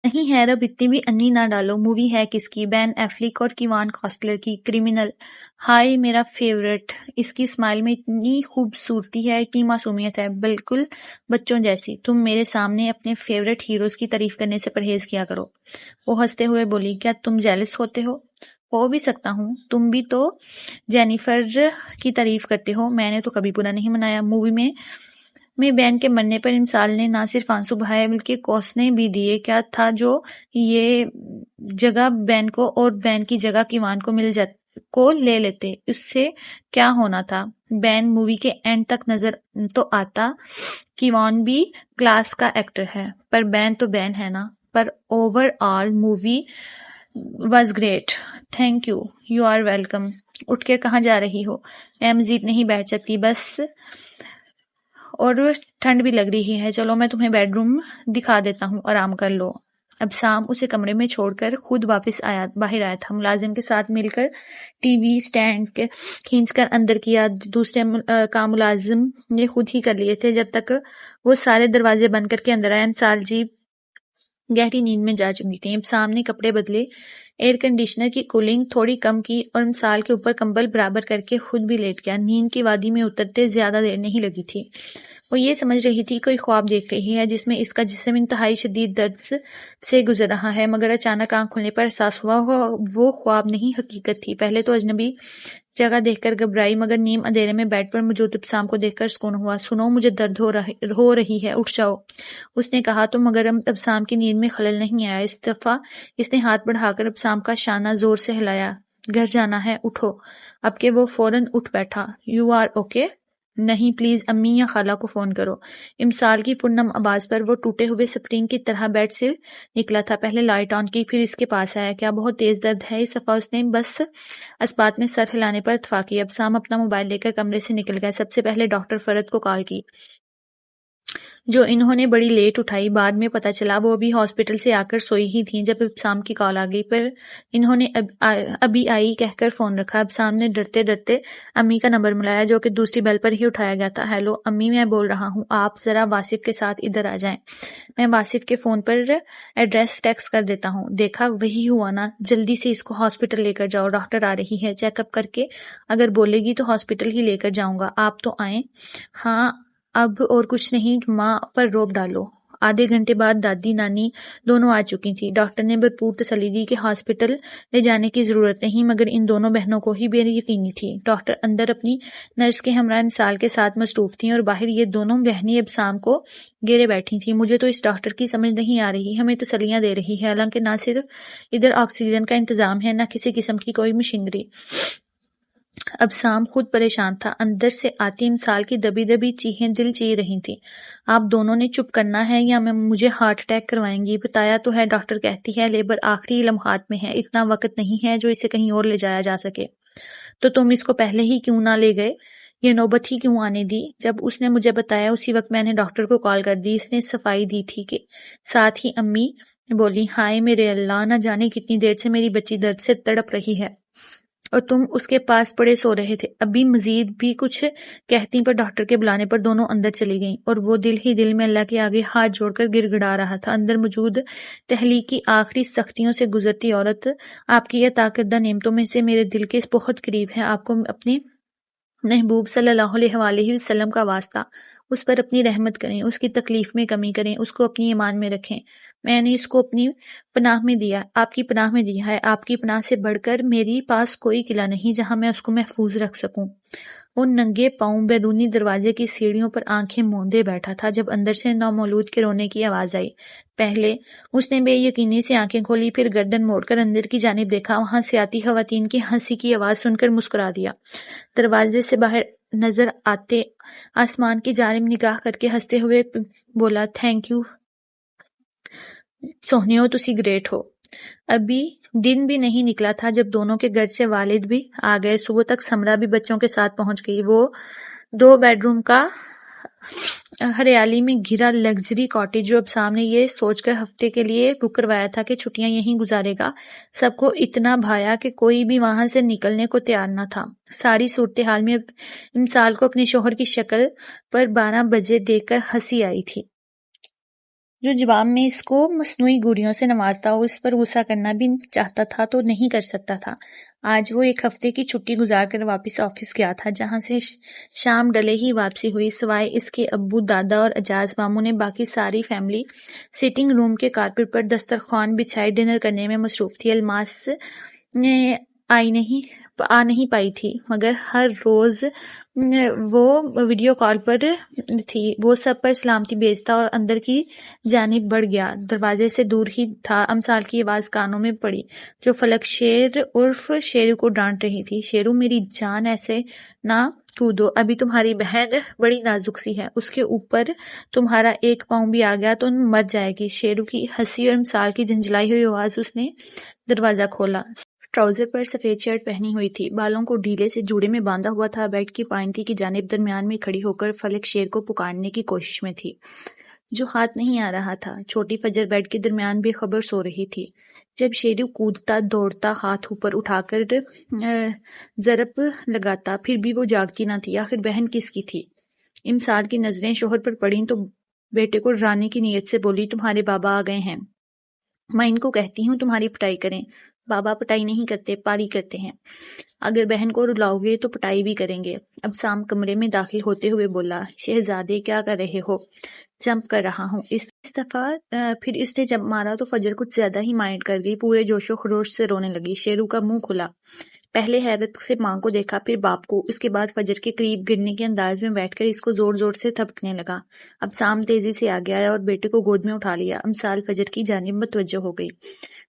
نہیں ہے رب اتنی بھی انی نہ ڈالو۔ مووی ہے کس کی؟ بین ایفلیک اور کیوان کاسٹلر کی، کرمنل۔ ہائے میرا فیورٹ، اس کی اسمائل میں اتنی خوبصورتی ہے، اتنی معصومیت ہے، بالکل بچوں جیسی۔ تم میرے سامنے اپنے فیورٹ ہیروز کی تعریف کرنے سے پرہیز کیا کرو۔ وہ ہنستے ہوئے بولی، کیا تم جیلس ہوتے ہو بھی سکتا ہوں، تم بھی تو جینیفر کی تعریف کرتے ہو، میں نے تو کبھی برا نہیں منایا۔ مووی میں بین کے مرنے پر امسال نے نہ صرف آنسو بہائے بلکہ کوسنے بھی دیے۔ کیا تھا جو یہ جگہ بین کو اور بین کی جگہ کیوان کو لے لیتے، اس سے کیا ہونا تھا؟ بین مووی کے اینڈ تک نظر تو آتا، کیوان بھی کلاس کا ایکٹر ہے، پر بین تو بین ہے نا۔ پر overall movie was great. Thank you, you are welcome. اٹھ کر کہاں جا رہی ہو؟ میں مزید نہیں بیٹھ سکتی بس، اور ٹھنڈ بھی لگ رہی ہے، چلو میں تمہیں بیڈ روم دکھا دیتا ہوں، آرام کر لو۔ اب سام اسے کمرے میں چھوڑ کر خود واپس باہر آیا تھا، ملازم کے ساتھ مل کر ٹی وی سٹینڈ کھینچ کر اندر کیا، دوسرے کام ملازم نے خود ہی کر لیے تھے۔ جب تک وہ سارے دروازے بند کر کے اندر آئے، امسال جی گہری نیند میں جا چکی تھی۔ امسال نے کپڑے بدلے، ایئر کنڈیشنر کی کولنگ تھوڑی کم کی اور امسال کے اوپر کمبل برابر کر کے خود بھی لیٹ گیا۔ نیند کی وادی میں اترتے زیادہ دیر نہیں لگی تھی۔ وہ یہ سمجھ رہی تھی کوئی خواب دیکھ رہی ہے جس میں اس کا جسم انتہائی شدید درد سے گزر رہا ہے، مگر اچانک آنکھ کھلنے پر احساس ہوا وہ خواب نہیں حقیقت تھی۔ پہلے تو اجنبی جگہ دیکھ کر گھبرائی، مگر نیم اندھیرے میں بیڈ پر موجود ابسام کو دیکھ کر سکون ہوا۔ سنو مجھے درد ہو رہی ہے، اٹھ جاؤ، اس نے کہا تو مگر ابسام کی نیند میں خلل نہیں آیا۔ اس دفعہ اس نے ہاتھ بڑھا کر ابسام کا شانہ زور سے ہلایا۔ گھر جانا ہے، اٹھو۔ اب کہ وہ فوراً اٹھ بیٹھا۔ You are okay? نہیں پلیز امی یا خالہ کو فون کرو۔ امسال کی پرنم آواز پر وہ ٹوٹے ہوئے سپرنگ کی طرح بیڈ سے نکلا تھا، پہلے لائٹ آن کی پھر اس کے پاس آیا۔ کیا بہت تیز درد ہے؟ اس دفعہ اس نے بس اسبات میں سر ہلانے پر اتفاق کیا۔ ابسام اپنا موبائل لے کر کمرے سے نکل گیا۔ سب سے پہلے ڈاکٹر فرد کو کال کی، جو انہوں نے بڑی لیٹ اٹھائی۔ بعد میں پتہ چلا وہ ابھی ہاسپٹل سے آ کر سوئی ہی تھیں جب ابسام کی کال آ گئی، پر انہوں نے ابھی آئی کہہ کر فون رکھا۔ ابسام نے ڈرتے ڈرتے امی کا نمبر ملایا جو کہ دوسری بیل پر ہی اٹھایا گیا تھا۔ ہیلو امی، میں بول رہا ہوں، آپ ذرا واصف کے ساتھ ادھر آ جائیں، میں واصف کے فون پر ایڈریس ٹیکسٹ کر دیتا ہوں۔ دیکھا وہی ہوا نا، جلدی سے اس کو ہاسپٹل لے کر جاؤ، ڈاکٹر آ رہی ہے، چیک اپ کر کے اگر بولے گی تو ہاسپٹل ہی لے کر جاؤں گا، آپ تو آئیں۔ ہاں اب اور کچھ نہیں، ماں پر روب ڈالو۔ آدھے گھنٹے بعد دادی نانی دونوں آ چکی تھی۔ ڈاکٹر نے بھرپور تسلی دی کہ ہاسپٹل لے جانے کی ضرورت نہیں، مگر ان دونوں بہنوں کو ہی بے یقینی تھی۔ ڈاکٹر اندر اپنی نرس کے ہمراہ امسال کے ساتھ مصروف تھیں اور باہر یہ دونوں بہنیں ابسام کو گھیرے بیٹھی تھیں۔ مجھے تو اس ڈاکٹر کی سمجھ نہیں آ رہی، ہمیں تسلیاں دے رہی ہے، حالانکہ نہ صرف ادھر آکسیجن کا انتظام ہے، نہ کسی قسم کی کوئی مشینری۔ ابسام خود پریشان تھا۔ اندر سے آتی امسال کی دبی دبی چیخیں دل چیر رہی تھیں۔ آپ دونوں نے چپ کرنا ہے یا مجھے ہارٹ اٹیک کروائیں گی؟ بتایا تو ہے، ڈاکٹر کہتی ہے لیبر آخری لمحات میں ہے، اتنا وقت نہیں ہے جو اسے کہیں اور لے جایا جا سکے۔ تو تم اس کو پہلے ہی کیوں نہ لے گئے؟ یہ نوبت ہی کیوں آنے دی؟ جب اس نے مجھے بتایا اسی وقت میں نے ڈاکٹر کو کال کر دی، اس نے صفائی دی تھی کہ ساتھ ہی امی بولی، ہائے میرے اللہ، نہ جانے کتنی دیر سے میری بچی درد سے تڑپ رہی ہے اور تم اس کے پاس پڑے سو رہے تھے۔ ابھی مزید بھی کچھ کہتی پر ڈاکٹر کے بلانے پر دونوں اندر چلی گئیں اور وہ دل ہی دل میں اللہ کے آگے ہاتھ جوڑ کر گڑ گڑا رہا تھا۔ اندر موجود تحلیق کی آخری سختیوں سے گزرتی عورت، آپ کی عطا کردہ نعمتوں میں سے میرے دل کے بہت قریب ہے، آپ کو اپنے محبوب صلی اللہ علیہ وآلہ وسلم کا واسطہ، اس پر اپنی رحمت کریں، اس کی تکلیف میں کمی کریں، اس کو اپنی ایمان میں رکھیں۔ میں نے اس کو اپنی پناہ میں دیا، آپ کی پناہ میں دیا ہے۔ آپ کی پناہ سے بڑھ کر میری پاس کوئی قلعہ نہیں جہاں میں اس کو محفوظ رکھ سکوں۔ وہ ننگے پاؤں بیرونی دروازے کی سیڑھیوں پر آنکھیں موندے بیٹھا تھا جب اندر سے نومولود کے رونے کی آواز آئی۔ پہلے اس نے بے یقینی سے آنکھیں کھولی، پھر گردن موڑ کر اندر کی جانب دیکھا۔ وہاں سے آتی خواتین کی ہنسی کی آواز سن کر مسکرا دیا۔ دروازے سے باہر نظر آتے آسمان کی جانب نگاہ کر کے ہنستے ہوئے بولا، تھینک یو سوہنیو، تسی گریٹ ہو۔ ابھی دن بھی نہیں نکلا تھا جب دونوں کے گھر سے والد بھی آ گئے۔ صبح تک سمرا بھی بچوں کے ساتھ پہنچ گئی۔ وہ 2 بیڈ روم کا ہریالی میں گھرا لگژری کاٹیج جو ابسام نے یہ سوچ کر ہفتے کے لیے بک کروایا تھا کہ چھٹیاں یہیں گزارے گا، سب کو اتنا بھایا کہ کوئی بھی وہاں سے نکلنے کو تیار نہ تھا۔ ساری صورتحال میں امسال کو اپنے شوہر کی شکل پر 12 بجے دیکھ کر ہنسی آئی تھی، جو جواب میں اس کو مصنوعی گوریوں سے نوازتا اور اس پر غصہ کرنا بھی چاہتا تھا تو نہیں کر سکتا تھا۔ آج وہ 1 ہفتے کی چھٹی گزار کر واپس آفس گیا تھا، جہاں سے شام ڈلے ہی واپسی ہوئی۔ سوائے اس کے ابو، دادا اور اجاز ماموں نے باقی ساری فیملی سٹنگ روم کے کارپٹ پر دسترخوان بچھائے ڈنر کرنے میں مصروف تھی۔ الماس آ نہیں پائی تھی، مگر ہر روز وہ ویڈیو کال پر تھی۔ وہ سب پر سلامتی بھیجتا اور اندر کی جانب بڑھ گیا۔ دروازے سے دور ہی تھا، امسال کی آواز کانوں میں پڑی، جو فلک شیر عرف شیرو کو ڈانٹ رہی تھی۔ شیرو میری جان، ایسے نہ کودو، ابھی تمہاری بہن بڑی نازک سی ہے، اس کے اوپر تمہارا 1 پاؤں بھی آ گیا تو مر جائے گی۔ شیرو کی ہنسی اور امسال کی جھنجھلائی ہوئی آواز۔ اس نے دروازہ کھولا۔ ٹراؤزر پر سفید شرٹ پہنی ہوئی تھی، بالوں کو ڈھیلے سے جوڑے میں باندھا ہوا تھا۔ بیڈ کی پائنتی کی جانب درمیان میں کھڑی ہو کر فلک شیر کو پکارنے کی کوشش میں تھی، جو ہاتھ نہیں آ رہا تھا۔ چھوٹی فجر بیڈ کے درمیان بے خبر سو رہی تھی، جب شیرو کودتا دوڑتا ہاتھ اوپر اٹھا کر ضرب لگاتا، پھر بھی وہ جاگتی نہ تھی۔ آخر بہن کس کی تھی؟ امسال کی نظریں شوہر پر پڑیں تو بیٹے کو ڈرانے کی نیت سے بولی، تمہارے بابا آ گئے ہیں، میں ان کو کہتی ہوں تمہاری پٹائی کریں۔ بابا پٹائی نہیں کرتے، پاری کرتے ہیں۔ اگر بہن کو رلاؤ گے تو پٹائی بھی کریں گے۔ ابسام کمرے میں داخل ہوتے ہوئے بولا، شہزادے کیا کر رہے ہو؟ جمپ کر رہا ہوں۔ اس دفعہ پھر اس نے جمپ مارا تو فجر کچھ زیادہ ہی مائنڈ کر گئی، پورے جوش و خروش سے رونے لگی۔ شیرو کا منہ کھلا، پہلے حیرت سے ماں کو دیکھا، پھر باپ کو، اس کے بعد فجر کے قریب گرنے کے انداز میں بیٹھ کر اس کو زور زور سے تھپکنے لگا۔ ابسام تیزی سے آگے آیا اور بیٹے کو گود میں اٹھا لیا۔ امسال فجر کی جانب متوجہ ہو گئی،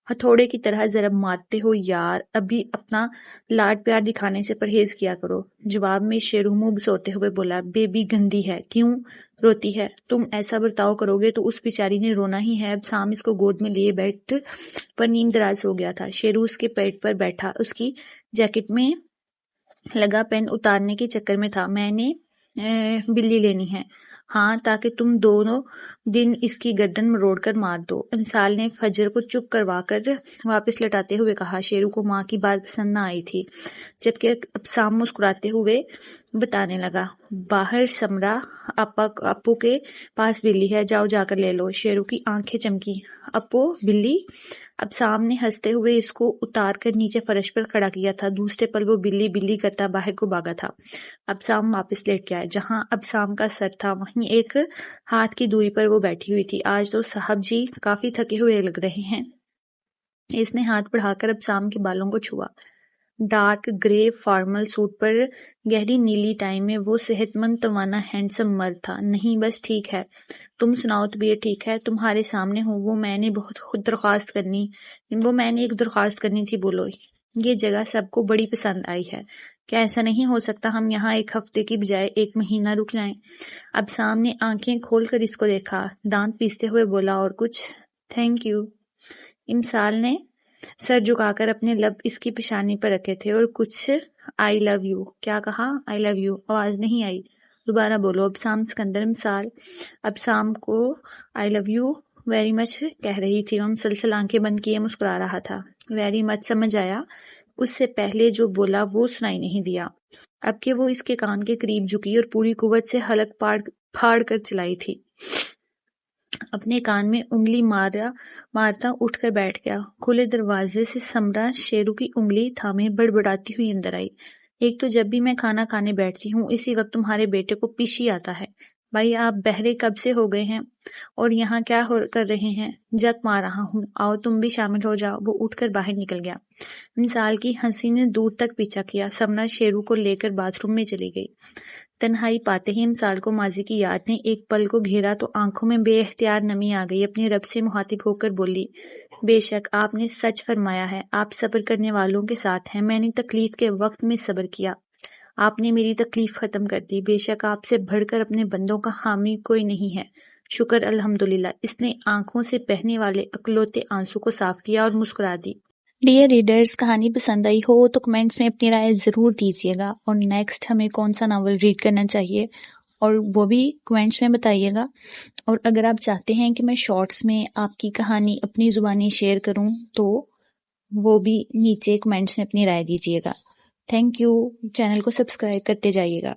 ہتھوڑے کی طرح ضرب مارتے ہو، یار ابھی اپنا لاڈ پیار دکھانے سے پرہیز کیا کرو۔ جواب میں شیرو منہ بسوڑتے ہوئے بولا، بیبی گندی ہے، کیوں روتی ہے؟ تم ایسا برتاؤ کرو گے تو اس بیچاری نے رونا ہی ہے۔ ابسام اس کو گود میں لیے بیڈ پر نیم دراز ہو گیا تھا۔ شیرو اس کے پیٹ پر بیٹھا، اس کی جیکٹ میں لگا پین اتارنے کے چکر میں تھا۔ میں نے بلی لینی ہے۔ ہاں، تاکہ تم دونوں دن اس کی گردن مروڑ کر مار دو۔ امسال نے فجر کو چپ کروا کر واپس لٹاتے ہوئے کہا۔ شیرو کو ماں کی بات پسند نہ آئی تھی، جبکہ ابسام مسکراتے ہوئے بتانے لگا، باہر سمرا اپو کے پاس بلی ہے، جاؤ جا کر لے لو۔ شیرو کی آنکھیں چمکی، اپو بلی؟ ابسام نے ہنستے ہوئے اس کو اتار کر نیچے فرش پر کھڑا کیا تھا۔ دوسرے پل وہ بلی بلی کرتا باہر کو بھاگا تھا۔ ابسام واپس لیٹ گیا۔ جہاں ابسام کا سر تھا وہیں ایک ہاتھ کی دوری پر وہ بیٹھی ہوئی تھی۔ آج تو صاحب جی کافی تھکے ہوئے لگ رہے ہیں۔ اس نے ہاتھ بڑھا کر ابسام کے بالوں کو چھوا۔ ڈارک گرے فارمل سوٹ پر گہری نیلی ٹائی میں وہ صحت مند توانا ہینڈسم مرد تھا۔ نہیں بس ٹھیک ہے، تم سناؤ طبیعت ٹھیک ہے؟ تمہارے سامنے ہوں۔ وہ میں نے ایک درخواست کرنی تھی، بولو۔ یہ جگہ سب کو بڑی پسند آئی ہے، کیا ایسا نہیں ہو سکتا ہم یہاں 1 ہفتے کی بجائے 1 مہینہ رک جائیں؟ ابسام نے آنکھیں کھول کر اس کو دیکھا، دانت پیستے ہوئے بولا، اور کچھ؟ Thank you. امسال نے سر جھکا کر اپنے لب اس کی پیشانی پر رکھے تھے، اور کچھ؟ آئی لو یو۔ کیا کہا؟ آئی لو یو، آواز نہیں آئی، دوبارہ بولو۔ ابسام سکندر امسال ابسام کو آئی لو یو ویری مچ کہہ رہی تھی۔ وہ مسلسل آنکھیں بند کیے مسکرا رہا تھا۔ ویری مچ سمجھ آیا، اس سے پہلے جو بولا وہ سنائی نہیں دیا۔ اب کہ وہ اس کے کان کے قریب جھکی اور پوری قوت سے حلق پھاڑ کر چلائی تھی، اپنے کان میں انگلی مارتا اٹھ کر بیٹھ گیا۔ کھلے دروازے سے سمرا شیرو کی انگلی تھامے بڑبڑاتی ہوئی اندر آئی۔ ایک تو جب بھی میں کھانا کھانے بیٹھتی ہوں اسی وقت تمہارے بیٹے کو پیشی آتا ہے، بھائی آپ بہرے کب سے ہو گئے ہیں اور یہاں کیا کر رہے ہیں؟ جت مار رہا ہوں، آؤ تم بھی شامل ہو جاؤ۔ وہ اٹھ کر باہر نکل گیا۔ مثال کی ہنسی نے دور تک پیچھا کیا۔ سمنا شیرو کو لے کر باتھ روم میں چلی گئی۔ تنہائی پاتے ہی مثال کو ماضی کی یاد نے ایک پل کو گھیرا تو آنکھوں میں بے اختیار نمی آ گئی۔ اپنے رب سے مخاطب ہو کر بولی، بے شک آپ نے سچ فرمایا ہے، آپ صبر کرنے والوں کے ساتھ ہیں۔ میں نے تکلیف کے وقت میں صبر کیا، آپ نے میری تکلیف ختم کر دی۔ بے شک آپ سے بڑھ کر اپنے بندوں کا حامی کوئی نہیں ہے۔ شکر الحمدللہ۔ اس نے آنکھوں سے بہنے والے اکلوتے آنسو کو صاف کیا اور مسکرا دی۔ ڈیئر ریڈرز، کہانی پسند آئی ہو تو کمنٹس میں اپنی رائے ضرور دیجیے گا، اور نیکسٹ ہمیں کون سا ناول ریڈ کرنا چاہیے اور وہ بھی کمنٹس میں بتائیے گا۔ اور اگر آپ چاہتے ہیں کہ میں شارٹس میں آپ کی کہانی اپنی زبانی شیئر کروں تو وہ بھی نیچے کمنٹس میں اپنی رائے دیجیے گا۔ Thank you. چینل کو سبسکرائب کرتے جائیے گا۔